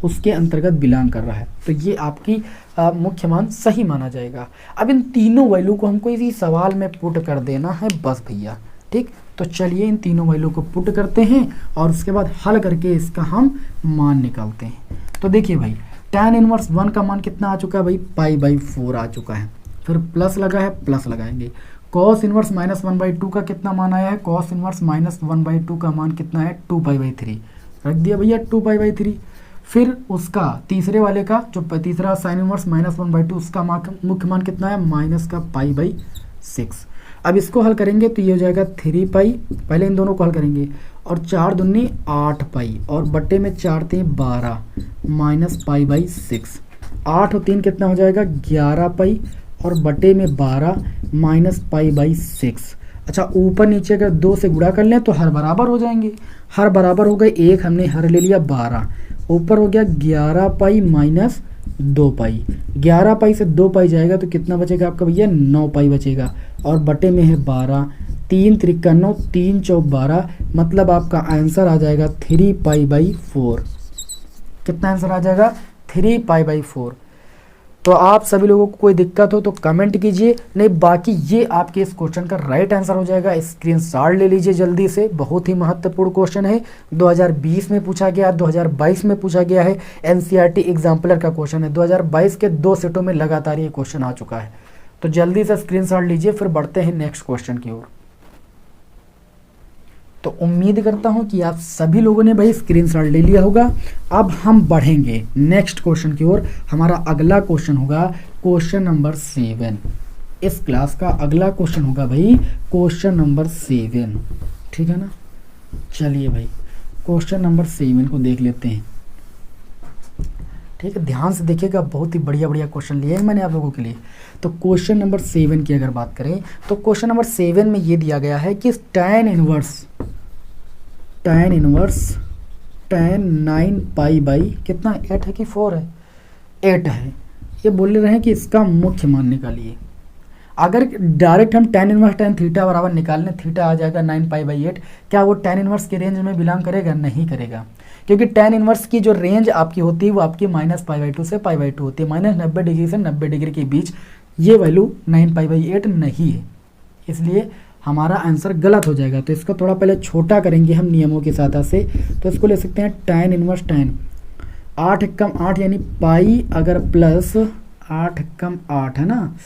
[SPEAKER 1] उसके अंतर्गत बिलोंग कर रहा है। तो ये आपकी मुख्य मान सही माना जाएगा। अब इन तीनों वैल्यू को हमको इसी सवाल में पुट कर देना है बस भैया, ठीक। तो चलिए इन तीनों वैल्यू को पुट करते हैं और उसके बाद हल करके इसका हम मान निकालते हैं। तो देखिए भाई, tan इनवर्स 1 का मान कितना आ चुका है भाई? पाई बाई 4 आ चुका है। फिर प्लस लगा है, प्लस लगाएंगे। कॉस इनवर्स माइनस 1/2 का कितना मान आया है? कॉस इनवर्स माइनस 1/2 का मान कितना है? 2 पाई बाई 3 रख दिया भैया, 2 पाई बाई 3। फिर उसका तीसरे वाले का जो तीसरा साइन इनवर्स माइनस 1/2 उसका मुख्य मान कितना है? माइनस का पाई बाई 6। अब इसको हल करेंगे तो ये हो जाएगा 3 पाई, पहले इन दोनों को हल करेंगे, और 4 दूनी 8 पाई, और बट्टे में 4 3 12 माइनस पाई बाई 6, 8 और 3 कितना हो जाएगा 11 पाई, और बटे में 12 माइनस पाई बाई 6। अच्छा, ऊपर नीचे अगर 2 से गुणा कर लें तो हर बराबर हो जाएंगे, हर बराबर हो गए, एक हमने हर ले लिया 12, ऊपर हो गया 11 पाई माइनस 2 पाई, 11 पाई से 2 पाई जाएगा तो कितना बचेगा आपका भैया 9 पाई बचेगा, और बटे में है 12, 3 त्रिका 9, 3 चौक 12, मतलब आपका आंसर आ जाएगा 3 पाई बाई 4। कितना आंसर आ जाएगा 3 पाई बाई 4। तो आप सभी लोगों को कोई दिक्कत हो तो कमेंट कीजिए, नहीं बाकी ये आपके इस क्वेश्चन का राइट आंसर हो जाएगा। स्क्रीनशॉट ले लीजिए जल्दी से, बहुत ही महत्वपूर्ण क्वेश्चन है, 2020 में पूछा गया, 2022 में पूछा गया है, एनसीईआरटी एग्जाम्पलर का क्वेश्चन है, 2022 के 2 सेटों में लगातार ये क्वेश्चन आ चुका है। तो जल्दी से स्क्रीनशॉट लीजिए, फिर बढ़ते हैं नेक्स्ट क्वेश्चन की ओर। तो उम्मीद करता हूं कि आप सभी लोगों ने भाई स्क्रीनशॉट ले लिया होगा। अब हम बढ़ेंगे नेक्स्ट क्वेश्चन की ओर। हमारा अगला क्वेश्चन होगा क्वेश्चन नंबर 7। इस क्लास का अगला क्वेश्चन होगा भाई क्वेश्चन नंबर 7, ठीक है ना। चलिए भाई क्वेश्चन नंबर 7 को देख लेते हैं, ठीक है, ध्यान से देखिएगा, बहुत ही बढ़िया बढ़िया क्वेश्चन लिए हैं मैंने आप लोगों के लिए। तो क्वेश्चन नंबर 7 की अगर बात करें तो क्वेश्चन नंबर 7 में ये दिया गया है कि tan inverse tan 9 pi by कितना 8 है कि 4 है, 8 है। ये बोल रहे हैं कि इसका मुख्य मान निकालिए। अगर डायरेक्ट हम tan इनवर्स tan थीटा बराबर निकाल लें, थीटा आ जाएगा 9 पाई बाई 8, क्या वो tan इनवर्स के रेंज में बिलोंग करेगा? नहीं करेगा, क्योंकि tan इनवर्स की जो रेंज आपकी होती है वो आपकी माइनस पाई बाई 2 से पाई बाई 2 होती है, माइनस 90 डिग्री से 90 डिग्री के बीच ये वैल्यू 9 पाई बाई 8 नहीं है, इसलिए हमारा आंसर गलत हो जाएगा। तो इसको थोड़ा पहले छोटा करेंगे हम नियमों की सहायता से, तो इसको ले सकते हैं tan इनवर्स tan 8 कम 8 यानी पाई, अगर प्लस 8 कम 8 है ना,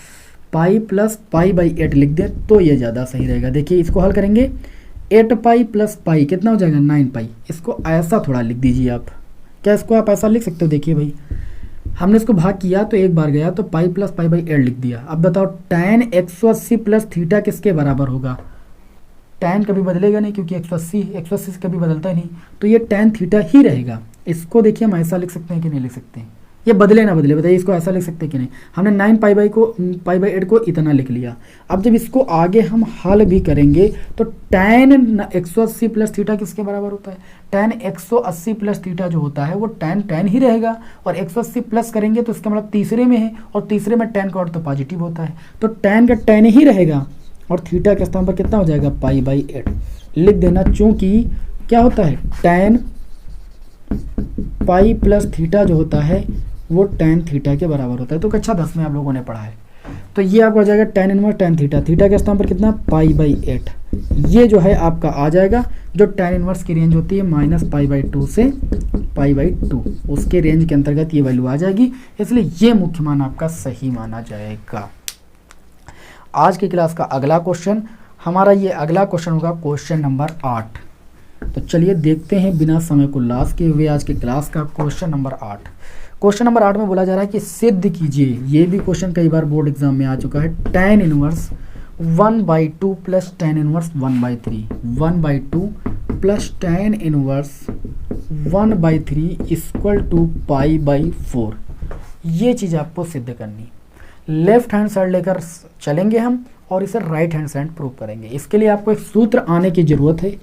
[SPEAKER 1] पाई प्लस पाई बाई 8 लिख दें तो ये ज़्यादा सही रहेगा। देखिए इसको हल करेंगे, 8 पाई प्लस पाई कितना हो जाएगा 9 पाई। इसको ऐसा थोड़ा लिख दीजिए आप, क्या इसको आप ऐसा लिख सकते हो? देखिए भाई हमने इसको भाग किया तो एक बार गया तो पाई प्लस पाई बाई 8 लिख दिया। अब बताओ tan 180 प्लस थीटा किसके बराबर होगा? tan कभी बदलेगा नहीं, क्योंकि 180 कभी बदलता ही नहीं, तो ये tan थीटा ही रहेगा। इसको देखिए हम ऐसा लिख सकते हैं कि नहीं लिख सकते हैं, ये बदले ना बदले, बताइए इसको ऐसा लिख सकते हैं कि नहीं। हमने 9 पाई बाई 8 को इतना लिख लिया। अब जब इसको आगे हम हल भी करेंगे तो tan 180 प्लस थीटा किसके बराबर होता है? tan 180 प्लस थीटा जो होता है वो tan ही रहेगा, और 180 प्लस करेंगे तो इसका मतलब तीसरे में है, और तीसरे में tan का और तो पॉजिटिव होता है, तो tan का tan ही रहेगा, और थीटा के स्थान पर कितना हो जाएगा पाई बाई 8 लिख देना। चूंकि क्या होता है tan पाई प्लस थीटा जो होता है वो tan थीटा के बराबर होता है। तो कक्षा 10 में आप लोगों ने पढ़ा है। तो ये आपको आ जाएगा tan inverse tan theta, theta के स्थान पर कितना पाई बाई 8, ये जो है आपका आ जाएगा, जो tan इनवर्स की रेंज होती है माइनस पाई बाई 2 से पाई बाई 2, उसके रेंज के अंतर्गत ये वैल्यू आ जाएगी, इसलिए ये मुख्य मान आपका सही माना जाएगा। आज की क्लास का अगला क्वेश्चन, हमारा ये अगला क्वेश्चन होगा क्वेश्चन नंबर 8। तो चलिए देखते हैं बिना समय को लॉस किए हुए आज की क्लास का क्वेश्चन नंबर 8। क्वेश्चन नंबर 8 में बोला जा रहा है कि सिद्ध कीजिए, ये भी क्वेश्चन कई बार बोर्ड एग्जाम में आ चुका है, tan inverse 1/2 plus tan inverse 1/3, 1/2 plus tan inverse 1/3 equal to pi by 4। ये चीज़ आपको सिद्ध करनी, लेफ्ट हैंड साइड लेकर चलेंगे हम और इसे राइट हैंड साइड प्रूव करेंगे। इसके लिए आपको एक सूत्र आने की ज़रूरत है।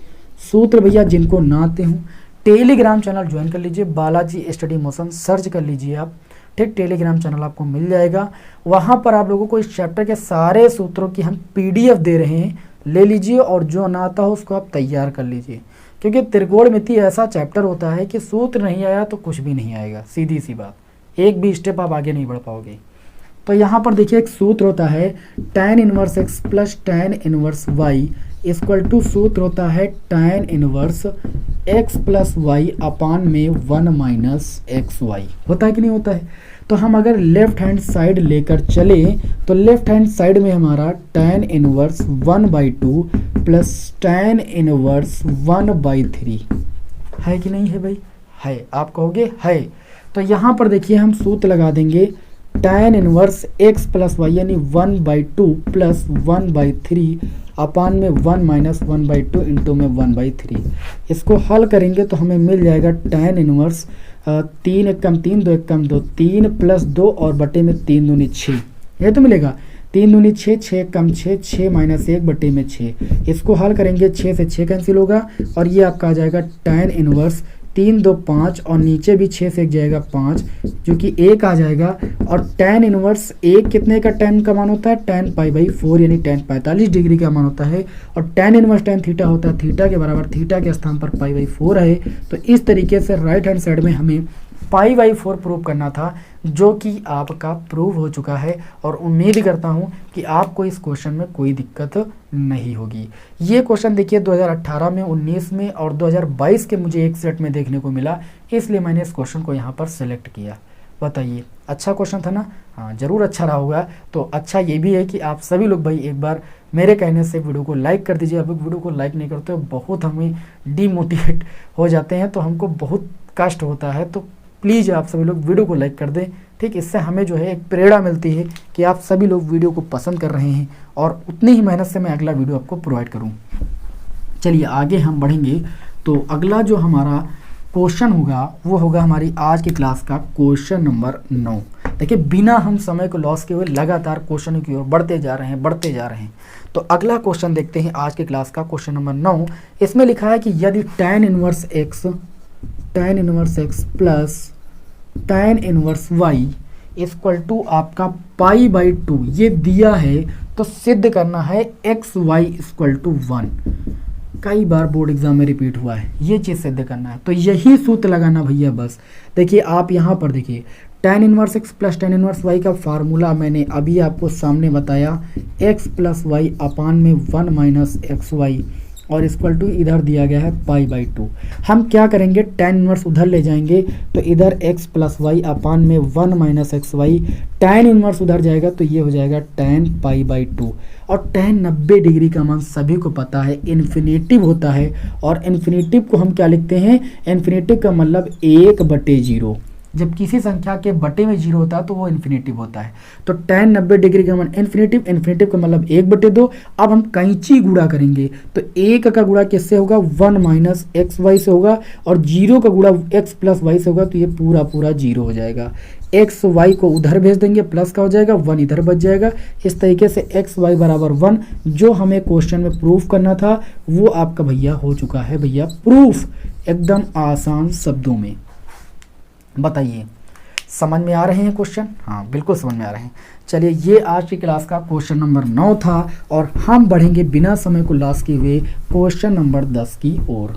[SPEAKER 1] सूत्र भैया जिनको ना आते हों टेलीग्राम चैनल ज्वाइन कर लीजिए, बालाजी स्टडी मोशन सर्च कर लीजिए आप, ठीक, टेलीग्राम चैनल आपको मिल जाएगा। वहाँ पर आप लोगों को इस चैप्टर के सारे सूत्रों की हम PDF दे रहे हैं, ले लीजिए, और जो ना आता हो उसको आप तैयार कर लीजिए, क्योंकि त्रिकोणमिति ऐसा चैप्टर होता है कि सूत्र नहीं आया तो कुछ भी नहीं आएगा, सीधी सी बात, एक भी स्टेप आप आगे नहीं बढ़ पाओगे। तो यहाँ पर देखिए एक सूत्र होता है tan inverse x plus tan inverse y equal to सूत्र होता है tan inverse x plus y upon में 1 माइनस एक्स वाई, होता है कि नहीं होता है। तो हम अगर लेफ्ट हैंड साइड लेकर चले तो लेफ्ट हैंड साइड में हमारा tan inverse 1/2 plus tan inverse 1/3 है कि नहीं है भाई? है, आप कहोगे है। तो यहाँ पर देखिए हम सूत्र लगा देंगे tan inverse x plus y यानी 1/2 प्लस 1/3 अपान में 1 माइनस 1/2 इंटू में 1/3। इसको हल करेंगे तो हमें मिल जाएगा tan इनवर्स 3 एक कम 3 2 एक कम 2 3 प्लस 2 और बटे में 3 दूनी 6, ये तो मिलेगा 3 दूनी 6 6 कम 6 6 माइनस 1 बटे में 6। इसको हल करेंगे 6 से 6 कैंसिल होगा और ये आपका आ जाएगा tan इनवर्स 3 2 5 और नीचे भी 6 से एक जाएगा 5 जो कि 1 आ जाएगा। और tan इनवर्स 1 कितने का tan का मान होता है tan π/4 यानी tan 45 डिग्री का मान होता है और tan इनवर्स tan थीटा होता है थीटा के बराबर, थीटा के स्थान पर π/4 है। तो इस तरीके से राइट हैंड साइड में हमें π/4 प्रूव करना था जो कि आपका प्रूव हो चुका है और उम्मीद करता हूं कि आपको इस क्वेश्चन में कोई दिक्कत नहीं होगी। ये क्वेश्चन देखिए 2018 में 19 में और 2022 के मुझे एक सेट में देखने को मिला, इसलिए मैंने इस क्वेश्चन को यहाँ पर सेलेक्ट किया। बताइए अच्छा क्वेश्चन था ना? हाँ ज़रूर अच्छा रहा होगा। तो अच्छा ये भी है कि आप सभी लोग भाई एक बार मेरे कहने से वीडियो को लाइक कर दीजिए। आप लोग वीडियो को लाइक नहीं करते हो बहुत हमें डीमोटिवेट हो जाते हैं, तो हमको बहुत कष्ट होता है। तो प्लीज़ आप सभी लोग वीडियो को लाइक कर दें, ठीक। इससे हमें जो है एक प्रेरणा मिलती है कि आप सभी लोग वीडियो को पसंद कर रहे हैं और उतनी ही मेहनत से मैं अगला वीडियो आपको प्रोवाइड करूं। चलिए आगे हम बढ़ेंगे। तो अगला जो हमारा क्वेश्चन होगा वो होगा हमारी आज की क्लास का क्वेश्चन नंबर 9। देखिए बिना हम समय को लॉस किए हुए लगातार क्वेश्चन की ओर बढ़ते जा रहे हैं। तो अगला क्वेश्चन देखते हैं आज की क्लास का क्वेश्चन नंबर 9। इसमें लिखा है कि यदि tan inverse x plus tan inverse y equal to आपका π/2 ये दिया है, तो सिद्ध करना है x y इक्वल टू 1। कई बार बोर्ड एग्जाम में रिपीट हुआ है, ये चीज़ सिद्ध करना है। तो यही सूत्र लगाना भैया बस। देखिए आप यहाँ पर देखिए tan inverse x plus tan inverse y का फार्मूला मैंने अभी आपको सामने बताया, x प्लस वाई अपान में 1 माइनस एक्स वाई और इक्वल टू इधर दिया गया है π/2। हम क्या करेंगे tan इनवर्स उधर ले जाएंगे तो इधर x प्लस वाई अपान में 1 minus x y, tan inverse उधर जाएगा तो ये हो जाएगा tan π/2। और tan 90 डिग्री का मान सभी को पता है इन्फिनेटिव होता है और इन्फिनेटिव को हम क्या लिखते हैं, इन्फिनेटिव का मतलब 1/0। जब किसी संख्या के बटे में 0 होता है तो वो इन्फिनेटिव होता है। तो tan 90 डिग्री का मान इन्फिनेटिव का मतलब 1/2। अब हम कैंची गुणा करेंगे तो 1 का गुणा किससे होगा, 1 माइनस एक्स वाई से होगा और 0 का गुणा x प्लस वाई से होगा, तो ये पूरा 0 हो जाएगा। एक्स वाई को उधर भेज देंगे, प्लस का हो जाएगा, 1 इधर बच जाएगा। इस तरीके से एक्स वाई बराबर 1 जो हमें क्वेश्चन में प्रूफ करना था वो आपका भैया हो चुका है भैया प्रूफ, एकदम आसान शब्दों में। बताइए समझ में आ रहे हैं क्वेश्चन? हाँ बिल्कुल समझ में आ रहे हैं। चलिए ये आज की क्लास का क्वेश्चन नंबर 9 था और हम बढ़ेंगे बिना समय को लॉस किए हुए क्वेश्चन नंबर 10 की ओर।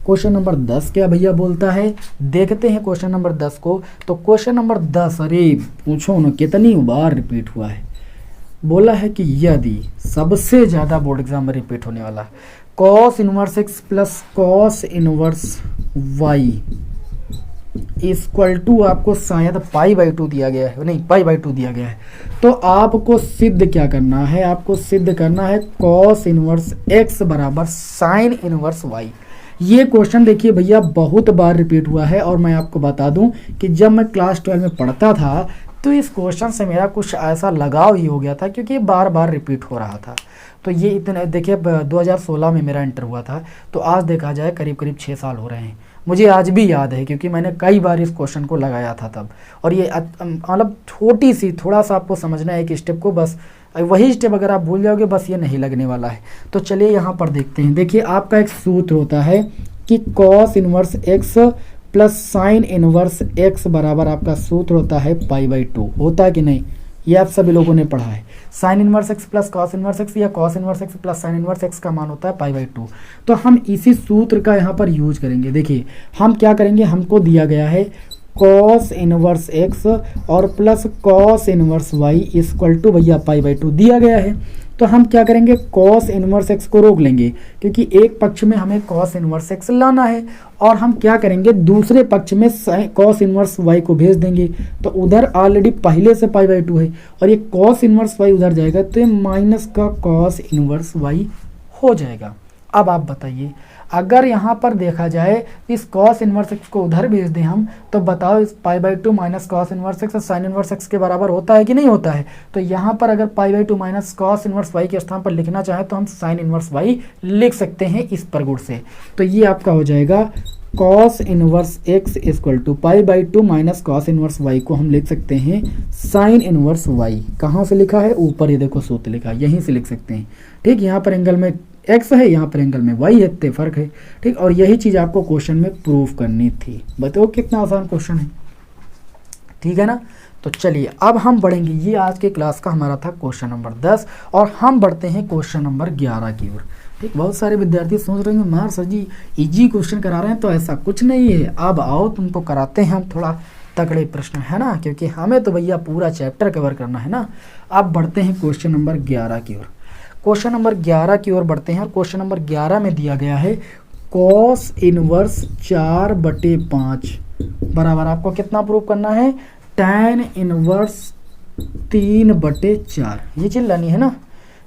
[SPEAKER 1] क्वेश्चन नंबर 10 क्या भैया बोलता है, देखते हैं क्वेश्चन नंबर 10 को। तो क्वेश्चन नंबर 10, अरे पूछो ना कितनी बार रिपीट हुआ है। बोला है कि यदि सबसे ज़्यादा बोर्ड एग्जाम में रिपीट होने वाला cos inverse x plus cos inverse y equal to आपको शायद π/2 दिया गया है, नहीं π/2 दिया गया है, तो आपको सिद्ध क्या करना है, आपको सिद्ध करना है cos इनवर्स x बराबर sin इनवर्स y। ये क्वेश्चन देखिए भैया बहुत बार रिपीट हुआ है और मैं आपको बता दूं कि जब मैं क्लास 12 में पढ़ता था तो इस क्वेश्चन से मेरा कुछ ऐसा लगाव ही हो गया था क्योंकि ये बार बार रिपीट हो रहा था। तो ये इतने देखिए 2016 में मेरा इंटर हुआ था, तो आज देखा जाए करीब 6 साल हो रहे हैं। मुझे आज भी याद है क्योंकि मैंने कई बार इस क्वेश्चन को लगाया था तब। और ये मतलब छोटी सी थोड़ा सा आपको समझना है एक स्टेप को, बस वही स्टेप अगर आप भूल जाओगे बस ये नहीं लगने वाला है। तो चलिए यहाँ पर देखते हैं। देखिए आपका एक सूत्र होता है कि cos inverse x plus sine inverse x बराबर आपका सूत्र होता है π/2, होता है कि नहीं, ये आप सभी लोगों ने पढ़ा है। Sine inverse x plus cos inverse x या cos inverse x plus sine inverse x का मान होता है π/2। तो हम इसी सूत्र का यहाँ पर यूज करेंगे। देखिए हम क्या करेंगे, हमको दिया गया है cos इनवर्स x और plus cos inverse y equal to भैया π/2 दिया गया है। तो हम क्या करेंगे, cos इनवर्स x को रोक लेंगे क्योंकि एक पक्ष में हमें cos इनवर्स x लाना है और हम क्या करेंगे दूसरे पक्ष में cos इनवर्स y को भेज देंगे। तो उधर ऑलरेडी पहले से π/2 है और ये cos इनवर्स y उधर जाएगा तो ये माइनस का cos इनवर्स y हो जाएगा। अब आप बताइए अगर यहाँ पर देखा जाए इस कॉस इनवर्स एक्स को उधर भेज दें हम, तो बताओ इस π/2 minus cos inverse x sine inverse x के बराबर होता है कि नहीं होता है। तो यहाँ पर अगर π/2 माइनस कॉस इनवर्स वाई के स्थान पर लिखना चाहे तो हम साइन इनवर्स वाई लिख सकते हैं इस प्रगुण से। तो ये आपका हो जाएगा cos inverse x equal to π/2 minus cos inverse y को हम लिख सकते हैं साइन इनवर्स वाई। कहाँ से लिखा है, ऊपर ये देखो सूत्र लिखा है, यहीं से लिख सकते हैं। ठीक, यहाँ पर एंगल में एक्स है, यहाँ पर एंगल में वाई है, इतने फर्क है। ठीक, और यही चीज़ आपको क्वेश्चन में प्रूव करनी थी। बताओ कितना आसान क्वेश्चन है, ठीक है ना। तो चलिए अब हम बढ़ेंगे, ये आज के क्लास का हमारा था क्वेश्चन नंबर 10 और हम बढ़ते हैं क्वेश्चन नंबर 11 की ओर। ठीक, बहुत सारे विद्यार्थी सोच रहे हैं मार सर जी इजी क्वेश्चन करा रहे हैं, तो ऐसा कुछ नहीं है। अब आओ तुमको कराते हैं हम थोड़ा तगड़े प्रश्न, है ना, क्योंकि हमें तो भैया पूरा चैप्टर कवर करना है ना। अब बढ़ते हैं क्वेश्चन नंबर 11 की ओर। क्वेश्चन नंबर 11 की ओर बढ़ते हैं और क्वेश्चन नंबर 11 में दिया गया है कॉस इनवर्स 4/5 बराबर आपको कितना प्रूव करना है, tan इनवर्स 3/4। ये चीज लानी है ना।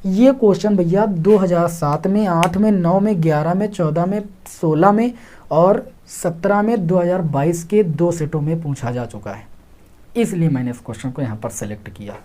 [SPEAKER 1] ये क्वेश्चन भैया 2007 में, 8 में, 9 में, 11 में, 14 में, 16 में और 17 में 2022 के 2 सेटों में पूछा जा चुका है, इसलिए मैंने इस क्वेश्चन को यहाँ पर सेलेक्ट किया।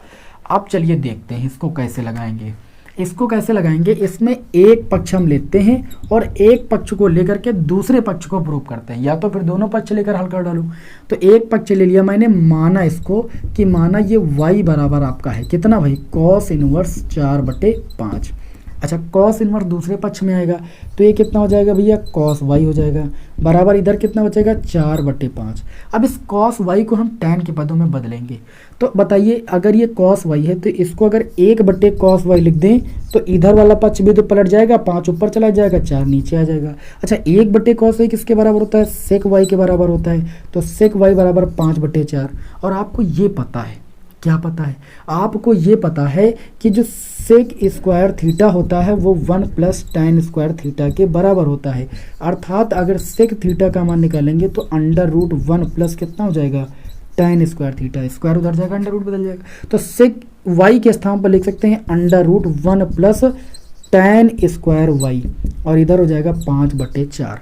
[SPEAKER 1] अब चलिए देखते हैं इसको कैसे लगाएंगे। इसको कैसे लगाएंगे, इसमें एक पक्ष हम लेते हैं और एक पक्ष को लेकर के दूसरे पक्ष को प्रूव करते हैं, या तो फिर दोनों पक्ष लेकर हल कर डालूं। तो एक पक्ष ले लिया मैंने, माना इसको कि माना ये y बराबर आपका है कितना भाई, कॉस इनवर्स 4/5। अच्छा, कॉस इनवर्स दूसरे पक्ष में आएगा तो ये कितना हो जाएगा भैया, कॉस वाई हो जाएगा, बराबर इधर कितना बचेगा 4/5। अब इस कॉस वाई को हम tan के पदों में बदलेंगे। तो बताइए अगर ये कॉस वाई है तो इसको अगर 1/cos वाई लिख दें तो इधर वाला पक्ष भी तो पलट जाएगा, 5 ऊपर चला जाएगा, 4 नीचे आ जाएगा। अच्छा, 1/cos वाई किसके बराबर होता है, सेक वाई के बराबर होता है। तो सेक वाई बराबर 5/4। और आपको ये पता है, क्या पता है आपको, ये पता है कि जो सेक स्क्वायर थीटा होता है वो 1 + tan स्क्वायर थीटा के बराबर होता है। अर्थात अगर सेक थीटा का मान निकालेंगे तो √1 प्लस कितना हो जाएगा, tan स्क्वायर थीटा, स्क्वायर उधर जाएगा, √ बदल जाएगा। तो सेक वाई के स्थान पर लिख सकते हैं √1 प्लस tan स्क्वायर वाई और इधर हो जाएगा 5/4।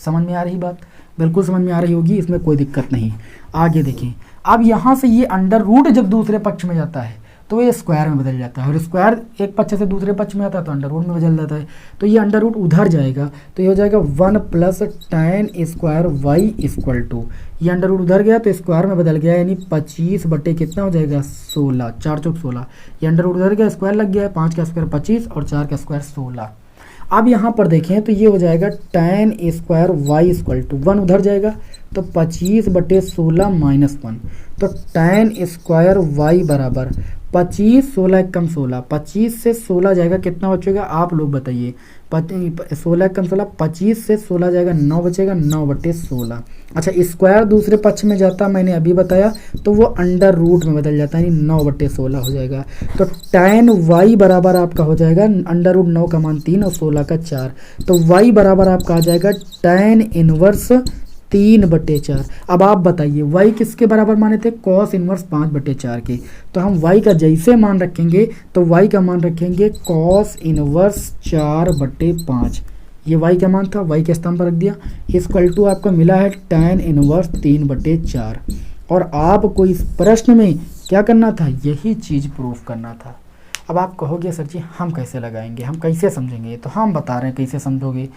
[SPEAKER 1] समझ में आ रही बात, बिल्कुल समझ में आ रही होगी, इसमें कोई दिक्कत नहीं। आगे देखें, अब यहाँ से ये √ जब दूसरे पक्ष में जाता है तो ये स्क्वायर में बदल जाता है, और स्क्वायर एक पक्ष से दूसरे पक्ष में आता है तो √ में बदल जाता है। तो ये √ उधर जाएगा तो ये हो जाएगा 1 + tan square y equal to, ये √ उधर गया तो स्क्वायर में बदल गया, यानी 25 बटे कितना हो जाएगा 16, 4 चौक 16। ये √ उधर गया, स्क्वायर लग गया है, 5 का स्क्वायर 25 और 4 का स्क्वायर 16। अब यहाँ पर देखें तो ये हो जाएगा tan square y equal to 1 उधर जाएगा तो 25/16 - 1। तो tan स्क्वायर वाई बराबर 25, 16 कम 16, 25 से 16 जाएगा, कितना बचेगा आप लोग बताइए, 16 कम 16, 25 से 16 जाएगा 9 बचेगा, 9/16। अच्छा, स्क्वायर दूसरे पक्ष में जाता मैंने अभी बताया तो वो √ में बदल जाता है, यानी 9/16 हो जाएगा। तो tan y बराबर आपका हो जाएगा √9 का मान 3 और 16 का 4। तो y बराबर आपका आ जाएगा tan इनवर्स 3/4। अब आप बताइए y किसके बराबर माने थे, कॉस इनवर्स 5/4 के। तो हम y का जैसे मान रखेंगे तो y का मान रखेंगे कॉस इनवर्स 4/5। ये y का मान था, y के स्थान पर रख दिया, इक्वल टू आपको मिला है tan इनवर्स 3/4। और आपको इस प्रश्न में क्या करना था, यही चीज़ प्रूफ करना था। अब आप कहोगे सर जी हम कैसे लगाएंगे, हम कैसे समझेंगे, तो हम बता रहे हैं कैसे समझोगे।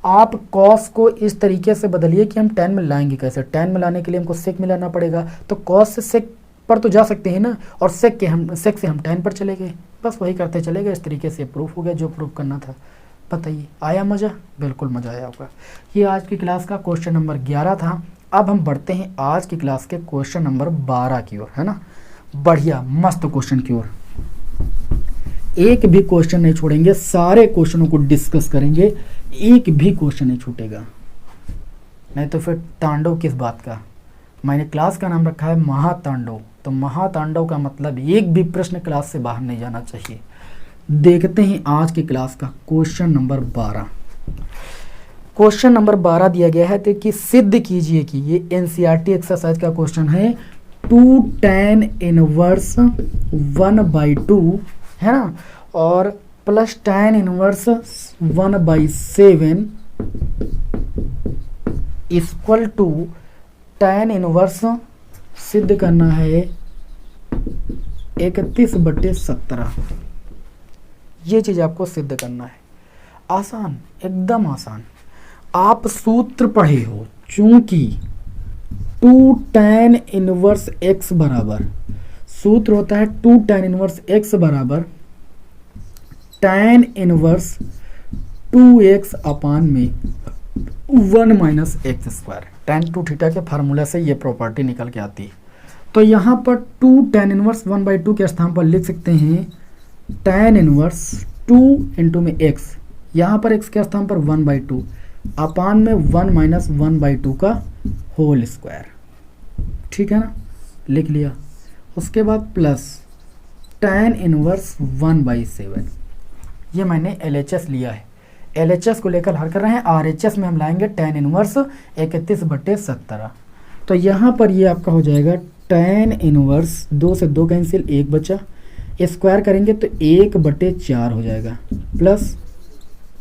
[SPEAKER 1] आप कॉस को इस तरीके से बदलिए कि हम tan में लाएंगे कैसे। tan में लाने के लिए हमको सेक में लाना पड़ेगा, तो कॉस से सेक पर तो जा सकते हैं ना, और सेक से हम tan पर चले गए, बस वही करते चले गए। इस तरीके से प्रूफ हो गया जो प्रूफ करना था। बताइए आया मज़ा, बिल्कुल मज़ा आया होगा। ये आज की क्लास का क्वेश्चन नंबर 11 था। अब हम बढ़ते हैं आज की क्लास के क्वेश्चन नंबर 12 की ओर, है ना, बढ़िया मस्त क्वेश्चन की ओर। एक भी क्वेश्चन नहीं छोड़ेंगे, सारे क्वेश्चनों को डिस्कस करेंगे, एक भी क्वेश्चन नहीं छूटेगा, नहीं तो फिर तांडव किस बात का। मैंने क्लास का नाम रखा है महातांडव, तो महातांडव का मतलब एक भी प्रश्न क्लास से बाहर नहीं जाना चाहिए। देखते हैं आज की क्लास का क्वेश्चन नंबर 12। क्वेश्चन नंबर 12 दिया गया है तो कि सिद्ध कीजिए कि ये एनसीईआरटी एक्सरसाइज का क्वेश्चन है, 2 tan इनवर्स 1/2 है ना, और plus tan inverse 1/7 equal to tan inverse सिद्ध करना है 31/17। ये चीज आपको सिद्ध करना है। आसान, एकदम आसान। आप सूत्र पढ़े हो, चूंकि 2 tan इनवर्स x बराबर, सूत्र होता है 2 tan इनवर्स x बराबर tan इनवर्स 2x अपान में 1 minus x square. tan two theta के फार्मूला से ये प्रॉपर्टी निकल के आती है। तो यहाँ पर 2 tan इनवर्स 1/2 के स्थान पर लिख सकते हैं tan इनवर्स 2 इंटू में x, यहाँ पर x के स्थान पर 1/2 अपान में 1 माइनस 1/2 का होल स्क्वायर। ठीक है ना, लिख लिया। उसके बाद प्लस tan इनवर्स 1/7, ये मैंने LHS लिया है, LHS को लेकर हल कर रहे हैं। RHS में हम लाएंगे tan इनवर्स 31/17। तो यहाँ पर ये आपका हो जाएगा tan इनवर्स 2 से 2 कैंसिल, 1 बचा, स्क्वायर करेंगे तो 1/4 हो जाएगा, प्लस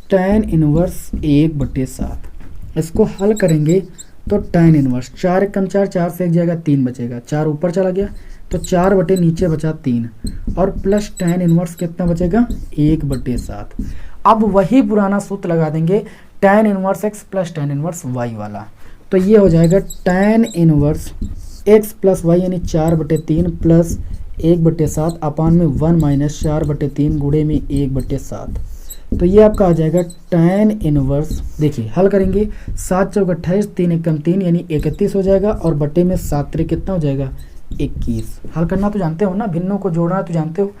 [SPEAKER 1] tan इनवर्स 1/7। इसको हल करेंगे तो tan इनवर्स 4 कम 4, 4 से 1 जाएगा, 3 बचेगा, 4 ऊपर चला गया तो 4 बटे नीचे बचा 3, और प्लस tan इनवर्स कितना बचेगा 1/7। अब वही पुराना सूत्र लगा देंगे tan inverse x plus tan inverse y वाला। तो ये हो जाएगा tan inverse x plus y यानी 4/3 प्लस 1/7 अपान में 1 माइनस 4/3 गुणे में 1/7। तो ये आपका आ जाएगा tan इनवर्स, देखिए हल करेंगे 7 चौक 28, 3 एकम 3 यानी 31 हो जाएगा, और बटे में 7 त्रिक कितना हो जाएगा 21। हल करना तो जानते हो ना, भिन्नों को जोड़ना तो जानते हो।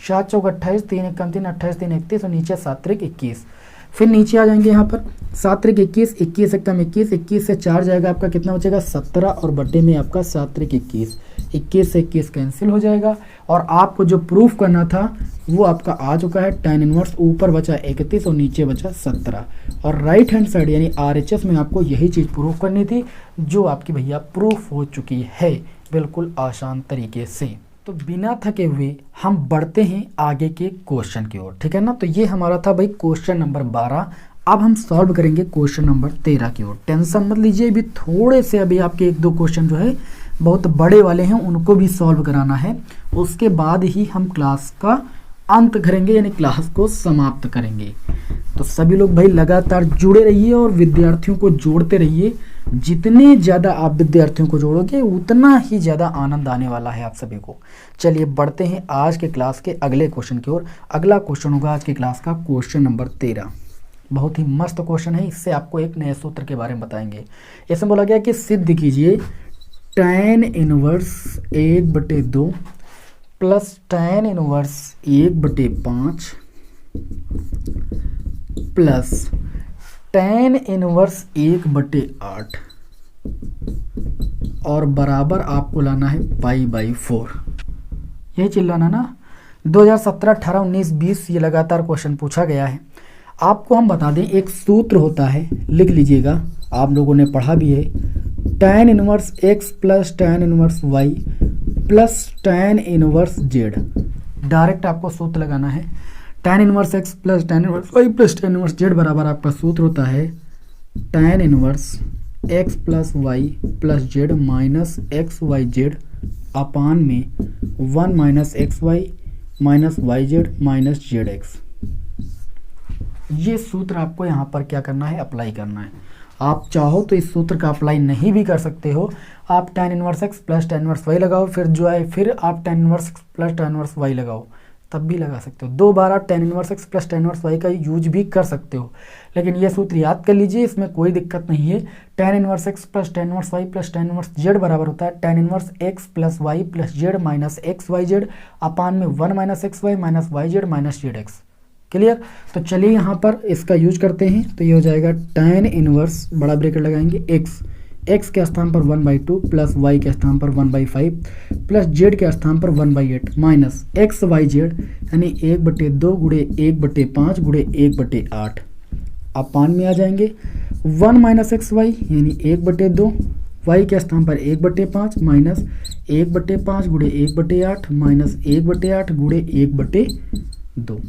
[SPEAKER 1] 7 चौक 28, 3 एकम 3, 28 3 31, और नीचे 7 त्रिक 21। फिर नीचे आ जाएंगे यहाँ पर 7 त्रिक 21, 21 एकम 21, 21 से 4 जाएगा आपका कितना बचेगा 17, और बटे में आपका 7 त्रिक 21, 21 से 21 कैंसिल हो जाएगा। और आपको जो प्रूफ करना था वो आपका आ चुका है। tan इनवर्स ऊपर बचा 31 और नीचे बचा 17, और राइट हैंड साइड यानी RHS में आपको यही चीज़ प्रूफ करनी थी, जो आपकी भैया प्रूफ हो चुकी है बिल्कुल आसान तरीके से। तो बिना थके हुए हम बढ़ते हैं आगे के क्वेश्चन की ओर, ठीक है ना। तो ये हमारा था भाई क्वेश्चन नंबर 12। अब हम सॉल्व करेंगे क्वेश्चन नंबर 13 की ओर। टेंशन मत लीजिए, अभी थोड़े से अभी आपके 1-2 क्वेश्चन जो है बहुत बड़े वाले हैं, उनको भी सॉल्व कराना है। उसके बाद ही हम क्लास का अंत करेंगे, यानी क्लास को समाप्त करेंगे। तो सभी लोग भाई लगातार जुड़े रहिए और विद्यार्थियों को जोड़ते रहिए। जितने ज़्यादा आप विद्यार्थियों को जोड़ोगे उतना ही ज़्यादा आनंद आने वाला है आप सभी को। चलिए बढ़ते हैं आज के क्लास के अगले क्वेश्चन की ओर। अगला क्वेश्चन होगा आज की क्लास का क्वेश्चन नंबर 13। बहुत ही मस्त क्वेश्चन है, इससे आपको एक नए सूत्र के बारे में बताएंगे। इसमें बोला गया कि सिद्ध कीजिए tan inverse 1/2 plus tan inverse 1/5 plus tan inverse 1/8 और बराबर आपको लाना है π/4। यही चिल्लाना ना। 2017, 18, 19, 20 ये लगातार क्वेश्चन पूछा गया है। आपको हम बता दें, एक सूत्र होता है, लिख लीजिएगा, आप लोगों ने पढ़ा भी है। tan inverse x plus tan inverse y plus tan inverse z। Direct आपको सूत्र लगाना है। tan inverse x plus tan inverse y plus tan inverse z बराबर आपका सूत्र होता है tan inverse x plus y plus z minus x y z upon में 1 minus x y minus y z minus z x. ये सूत्र आपको यहाँ पर क्या करना है, अप्लाई करना है। आप चाहो तो इस सूत्र का अप्लाई नहीं भी कर सकते हो। आप tan inverse x plus tan inverse y लगाओ, फिर जो है फिर आप tan inverse x plus tan inverse y लगाओ, तब भी लगा सकते हो। 2 बार आप tan inverse x plus tan inverse y का यूज भी कर सकते हो, लेकिन ये सूत्र याद कर लीजिए, इसमें कोई दिक्कत नहीं है। tan inverse x plus tan inverse y plus tan inverse z बराबर होता है tan inverse x plus y plus z minus x y z upon में 1 minus x y minus y z minus z x. Clear. तो चलिए यहाँ पर इसका use करते हैं। तो ये हो जाएगा tan इनवर्स, बड़ा ब्रैकेट लगाएंगे, x के स्थान पर 1/2 प्लस y के स्थान पर 1/5 प्लस z के स्थान पर 1/8 माइनस एक्स वाई जेड यानी 1/2 गुणे 1/5 गुणे 1/8 अपान में आ जाएंगे 1 माइनस एक्स वाई यानी 1/2 y के स्थान पर 1/5 माइनस 1/5 गुणे 1/8 माइनस 1/8 गुणे 1/2।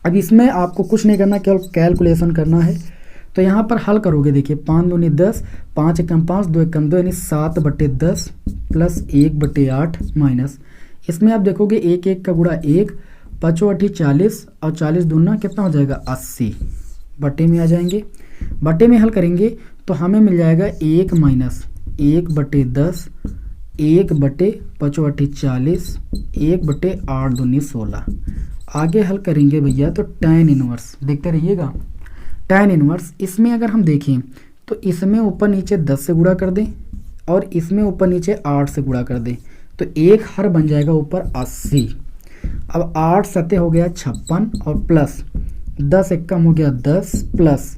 [SPEAKER 1] अब इसमें आपको कुछ नहीं करना, केवल कैलकुलेशन करना है। तो यहाँ पर हल करोगे, देखिए 5 दूनी 10, 5 एकम 5, 2 एकम 2 यानी 7/10 प्लस 1/8 माइनस, इसमें आप देखोगे 1 1 का गुणा 1, 5 8 40 और 40 दूना कितना हो जाएगा 80, बटे में आ जाएंगे। बटे में हल करेंगे तो हमें मिल जाएगा 1 माइनस 1/10, 1/5 8 40, 1/8 दूनी 16। आगे हल करेंगे भैया तो tan इनवर्स, देखते रहिएगा। tan इनवर्स इसमें अगर हम देखें तो इसमें ऊपर नीचे 10 से गुणा कर दें और इसमें ऊपर नीचे 8 से गुणा कर दें, तो एक हर बन जाएगा ऊपर 80। अब 8 सतह हो गया 56 और प्लस 10 एक कम हो गया 10 प्लस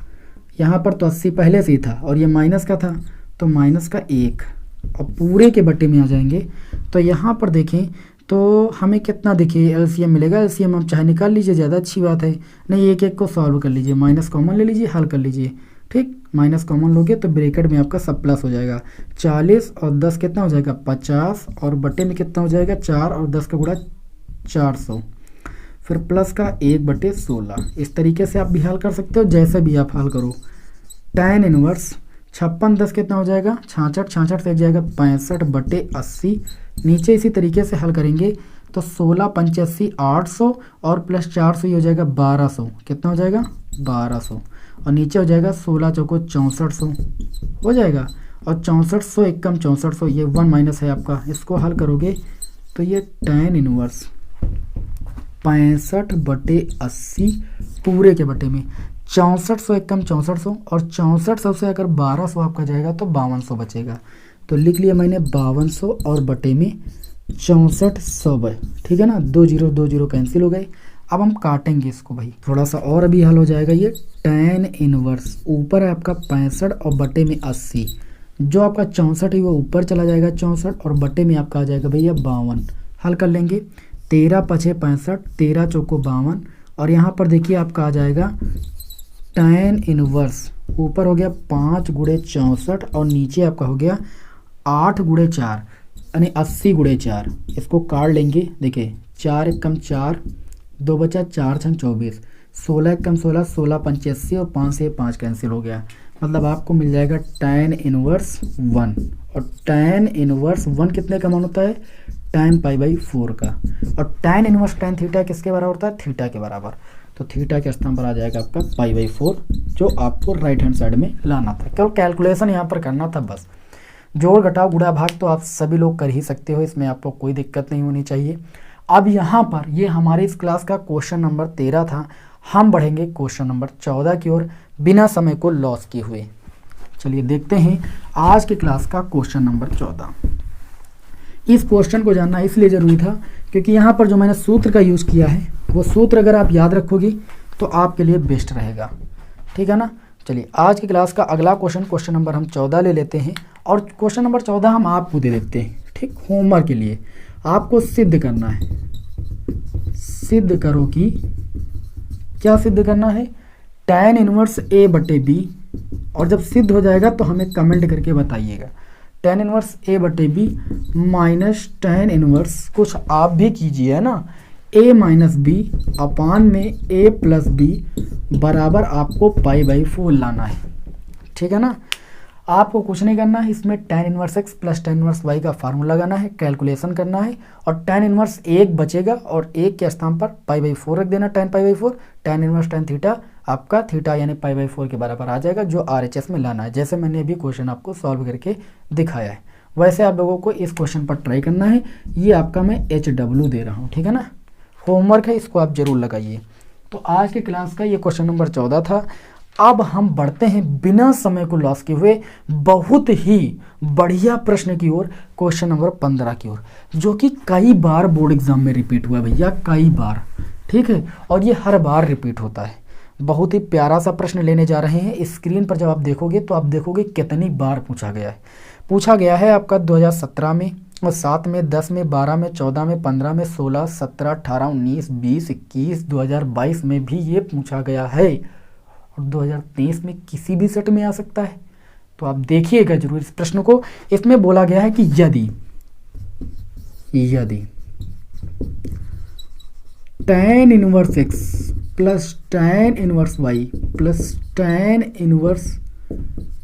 [SPEAKER 1] यहाँ पर तो 80 पहले से ही था और ये माइनस का था तो माइनस का 1 और पूरे के बटे में आ जाएंगे। तो यहाँ पर देखें तो हमें कितना, देखिए एलसीएम मिलेगा, एलसीएम हम चाहे निकाल लीजिए, ज़्यादा अच्छी बात है, नहीं एक एक को सॉल्व कर लीजिए, माइनस कॉमन ले लीजिए, हल कर लीजिए। ठीक, माइनस कॉमन लोगे तो ब्रैकेट में आपका सब प्लस हो जाएगा। 40 और 10 कितना हो जाएगा 50 और बटे में कितना हो जाएगा 4 और 10 का गुणा 400, फिर प्लस का 1/16। इस तरीके से आप भी हल कर सकते हो, जैसे भी आप हल करो। tan इनवर्स 56 10 कितना हो जाएगा 66, 66 से एक जाएगा 65/80। नीचे इसी तरीके से हल करेंगे तो 16 85 800 और प्लस 400 ही हो जाएगा 1200, कितना हो जाएगा 1200 और नीचे हो जाएगा 16 चौको 6400 हो जाएगा और 6400 एक कम 6400, ये 1 माइनस है आपका। इसको हल करोगे तो ये tan इनवर्स 65/80 पूरे के बटे में 6400 एक कम 6400 और 6400 से अगर 1200 आपका जाएगा तो 5200 बचेगा। तो लिख लिया मैंने 5200 और बटे में 6400। ठीक है ना, 2 0 2 0 कैंसिल हो गए। अब हम काटेंगे इसको भाई, थोड़ा सा और अभी हल हो जाएगा। ये tan इनवर्स ऊपर है आपका 65 और बटे में 80, जो आपका 64 है वो ऊपर चला जाएगा 64 और बटे में आपका आ जाएगा भैया 52। हल कर लेंगे, 13 5 65, 13 चौको 52 और यहाँ पर देखिए आपका आ जाएगा tan इनवर्स ऊपर हो गया 5 गुणे 64 और नीचे आपका हो गया 8 गुणे 4 यानी 80 गुणे 4। इसको काट लेंगे, देखिए 4 एक कम 4, 2 बचा 4 छंग 24, 16 एक कम 16, 16 5 80 और 5 से 5 कैंसिल हो गया। मतलब आपको मिल जाएगा tan इनवर्स 1 और tan इनवर्स 1 कितने का मान होता है tan π/4 का, और tan इनवर्स tan थीटा किसके बराबर होता है थीटा के बराबर। तो थीटा के स्थान पर आ जाएगा आपका π/4, जो आपको राइट हैंड साइड में लाना था। केवल कैलकुलेशन यहाँ पर करना था बस। जोड़ घटाव गुणा भाग तो आप सभी लोग कर ही सकते हो, इसमें आपको कोई दिक्कत नहीं होनी चाहिए। अब यहाँ पर ये हमारे इस क्लास का क्वेश्चन नंबर 13 था। हम बढ़ेंगे क्वेश्चन नंबर 14 की ओर बिना समय को लॉस किए हुए। चलिए देखते हैं आज की क्लास का क्वेश्चन नंबर 14। इस क्वेश्चन को जानना इसलिए ज़रूरी था क्योंकि यहाँ पर जो मैंने सूत्र का यूज़ किया है वो सूत्र अगर आप याद रखोगे तो आपके लिए बेस्ट रहेगा। ठीक है ना। चलिए आज की क्लास का अगला क्वेश्चन नंबर हम 14 ले लेते हैं और क्वेश्चन नंबर 14 हम आपको दे देते हैं। ठीक, होमवर्क के लिए आपको सिद्ध करना है, सिद्ध करो कि क्या सिद्ध करना है tan इनवर्स a/b, और जब सिद्ध हो जाएगा तो हमें कमेंट करके बताइएगा। tan inverse a/b minus tan inverse कुछ आप भी कीजिए है ना, a माइनस बी अपान में a प्लस बी बराबर आपको π/4 लाना है। ठीक है ना, आपको कुछ नहीं करना है, इसमें tan inverse x plus tan inverse y का फार्मूला लगाना है, कैलकुलेशन करना है और tan इनवर्स 1 बचेगा और 1 के स्थान पर π/4 रख देना, tan π/4, tan inverse tan theta आपका थीटा यानी π/4 के बराबर आ जाएगा, जो RHS में लाना है। जैसे मैंने अभी क्वेश्चन आपको सॉल्व करके दिखाया है वैसे आप लोगों को इस क्वेश्चन पर ट्राई करना है। ये आपका मैं HW दे रहा हूँ। ठीक है ना, होमवर्क है, इसको आप जरूर लगाइए। तो आज की क्लास का ये क्वेश्चन नंबर 14 था। अब हम बढ़ते हैं बिना समय को लॉस किए हुए बहुत ही बढ़िया प्रश्न की ओर, क्वेश्चन नंबर 15 की ओर, जो कि कई बार बोर्ड एग्जाम में रिपीट हुआ है भैया, कई बार। ठीक है, और ये हर बार रिपीट होता है। बहुत ही प्यारा सा प्रश्न लेने जा रहे हैं। स्क्रीन पर जब आप देखोगे तो आप देखोगे कितनी बार पूछा गया है। पूछा गया है आपका 2017 में और 7 में, 10 में, 12 में, 14 में, 15 में, 16, 17, 18, 19, 20, 21, 2022 में भी ये पूछा गया है और 2023 में किसी भी सेट में आ सकता है। तो आप देखिएगा जरूर इस प्रश्न को। इसमें बोला गया है कि यदि tan inverse x plus tan inverse y plus tan inverse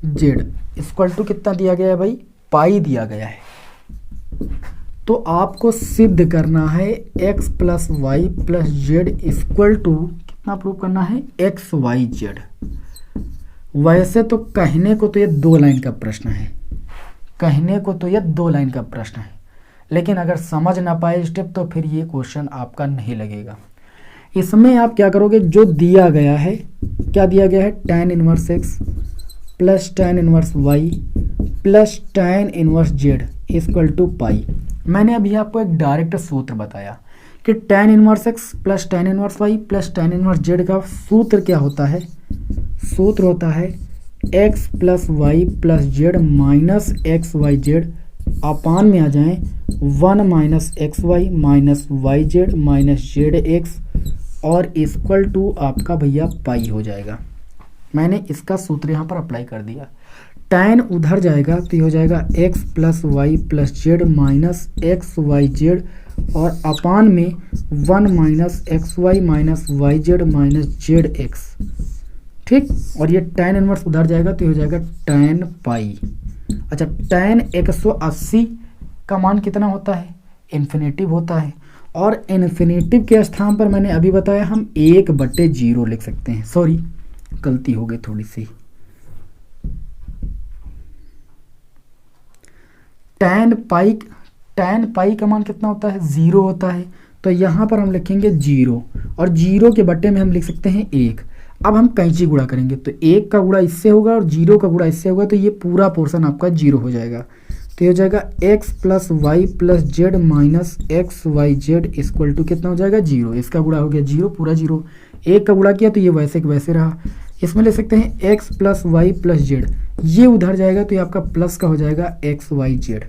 [SPEAKER 1] z equal to कितना दिया गया है भाई, पाई दिया गया है। तो आपको सिद्ध करना है x plus y plus z equal to कितना प्रूव करना है, एक्स वाई जेड। वैसे तो कहने को तो ये 2 लाइन का प्रश्न है, कहने को तो ये 2 लाइन का प्रश्न है, लेकिन अगर समझ ना पाए स्टेप तो फिर ये क्वेश्चन आपका नहीं लगेगा। इसमें आप क्या करोगे, जो दिया गया है, क्या दिया गया है, tan inverse x plus tan inverse y plus tan inverse z equal to pi. मैंने अभी आपको एक डायरेक्ट सूत्र बताया कि tan inverse x plus tan inverse y plus tan inverse z का सूत्र क्या होता है, सूत्र होता है x plus y plus z minus x y z upon में आ जाएं 1 minus x y minus y z minus z x और इक्वल टू आपका भैया पाई हो जाएगा। मैंने इसका सूत्र यहाँ पर अप्लाई कर दिया। tan उधर जाएगा तो ये हो जाएगा x plus y plus z minus x y z और अपान में 1 minus x y minus y z minus z x, ठीक। और ये tan इनवर्स उधर जाएगा तो ये हो जाएगा tan पाई। अच्छा, tan 180 का मान कितना होता है, इन्फिनेटिव होता है, और इन्फिनेटिव के स्थान पर मैंने अभी बताया हम 1/0 लिख सकते हैं। सॉरी, गलती हो गई थोड़ी सी। tan पाई का मान कितना होता है, 0 होता है, तो यहाँ पर हम लिखेंगे 0 और 0 के बट्टे में हम लिख सकते हैं 1। अब हम कैंची गुणा करेंगे तो 1 का गुणा इससे होगा और 0 का गुणा इससे होगा, तो ये पूरा पोर्शन आपका 0 हो जाएगा। तो ये हो जाएगा x plus y plus z minus x y z equal to कितना हो जाएगा, 0। इसका गुणा हो गया 0, पूरा 0। 1 का गुणा किया तो ये वैसे के वैसे रहा। इसमें ले सकते हैं x plus y plus z, ये उधर जाएगा तो ये आपका प्लस का हो जाएगा एक्स वाई जेड।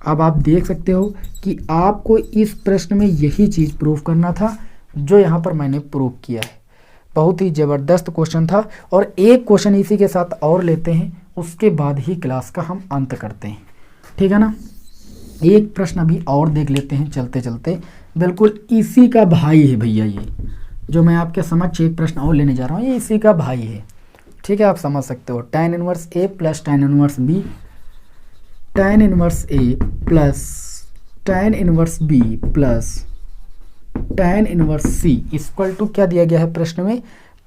[SPEAKER 1] अब आप देख सकते हो कि आपको इस प्रश्न में यही चीज़ प्रूव करना था जो यहाँ पर मैंने प्रूव किया है। बहुत ही ज़बरदस्त क्वेश्चन था और एक क्वेश्चन इसी के साथ और लेते हैं, उसके बाद ही क्लास का हम अंत करते हैं, ठीक है ना। एक प्रश्न अभी और देख लेते हैं चलते चलते, बिल्कुल इसी का भाई है भैया। ये जो मैं आपके समक्ष एक प्रश्न और लेने जा रहा हूँ ये इसी का भाई है, ठीक है। आप समझ सकते हो tan inverse a plus tan inverse b, tan inverse a plus tan inverse b plus tan inverse c equal to क्या दिया गया है प्रश्न में,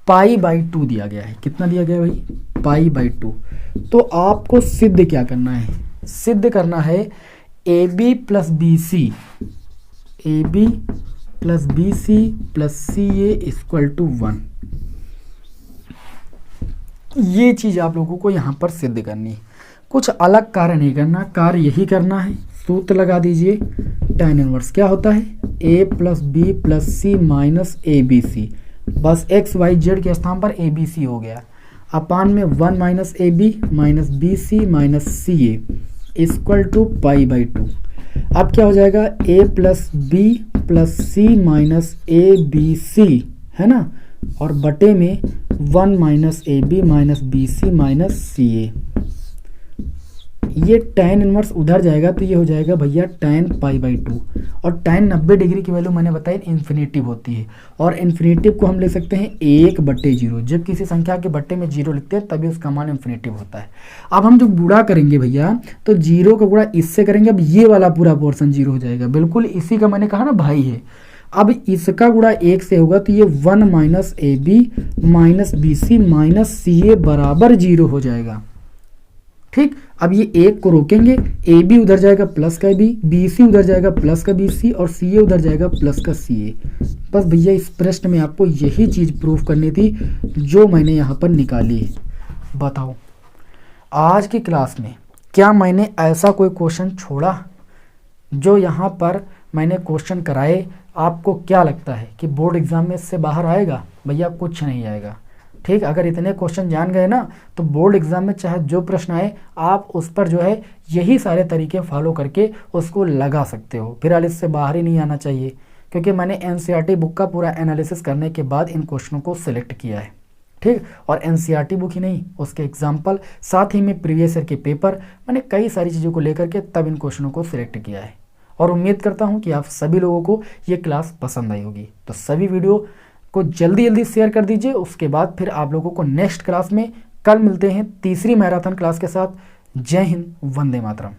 [SPEAKER 1] π/2 दिया गया है। कितना दिया गया है भाई, π/2। तो आपको सिद्ध क्या करना है, सिद्ध करना है AB plus BC, AB plus BC plus CA equal to 1। ये चीज़ आप लोगों को यहाँ पर सिद्ध करनी है, कुछ अलग कार्य नहीं करना, कार्य यही करना है। सूत्र लगा दीजिए, tan इनवर्स क्या होता है, A plus B plus C minus ABC, बस एक्स वाई जेड के स्थान पर ABC हो गया, अपान में 1 minus AB minus BC minus CA equal to π/2। अब क्या हो जाएगा, A plus B plus C minus ABC, है ना, और बटे में 1 minus AB minus BC minus CA। ये tan इनवर्स उधर जाएगा तो ये हो जाएगा भैया tan π/2, और tan 90 डिग्री की वैल्यू मैंने बताई इन्फिनेटिव होती है, और इन्फिनेटिव को हम ले सकते हैं 1/0। जब किसी संख्या के बट्टे में 0 लिखते हैं तभी उसका मान इन्फिनेटिव होता है। अब हम जो गुणा करेंगे भैया तो 0 का गुणा इससे करेंगे, अब ये वाला पूरा पोर्शन 0 हो जाएगा, बिल्कुल इसी का मैंने कहा ना भाई है। अब इसका गुणा 1 से होगा तो ये 1 minus AB minus BC minus CA बराबर 0 हो जाएगा, ठीक। अब ये 1 को रोकेंगे, AB उधर जाएगा प्लस का AB, BC उधर जाएगा प्लस का BC और CA उधर जाएगा प्लस का CA। बस भैया इस प्रश्न में आपको यही चीज़ प्रूफ करनी थी जो मैंने यहाँ पर निकाली है। बताओ आज की क्लास में क्या मैंने ऐसा कोई क्वेश्चन छोड़ा जो यहाँ पर मैंने क्वेश्चन कराए? आपको क्या लगता है कि बोर्ड एग्जाम में इससे बाहर आएगा? भैया कुछ नहीं आएगा, ठीक। अगर इतने क्वेश्चन जान गए ना तो बोर्ड एग्जाम में चाहे जो प्रश्न आए आप उस पर जो है यही सारे तरीके फॉलो करके उसको लगा सकते हो। फिलहाल इससे बाहर ही नहीं आना चाहिए, क्योंकि मैंने NCERT बुक का पूरा एनालिसिस करने के बाद इन क्वेश्चनों को सिलेक्ट किया है, ठीक। और NCERT बुक ही नहीं, उसके एग्जाम्पल, साथ ही में प्रीवियस ईयर के पेपर, मैंने कई सारी चीज़ों को लेकर के तब इन क्वेश्चनों को सिलेक्ट किया है। और उम्मीद करता हूँ कि आप सभी लोगों को ये क्लास पसंद आई होगी। तो सभी वीडियो को जल्दी जल्दी शेयर कर दीजिए। उसके बाद फिर आप लोगों को नेक्स्ट क्लास में कल मिलते हैं तीसरी मैराथन क्लास के साथ। जय हिंद, वंदे मातरम।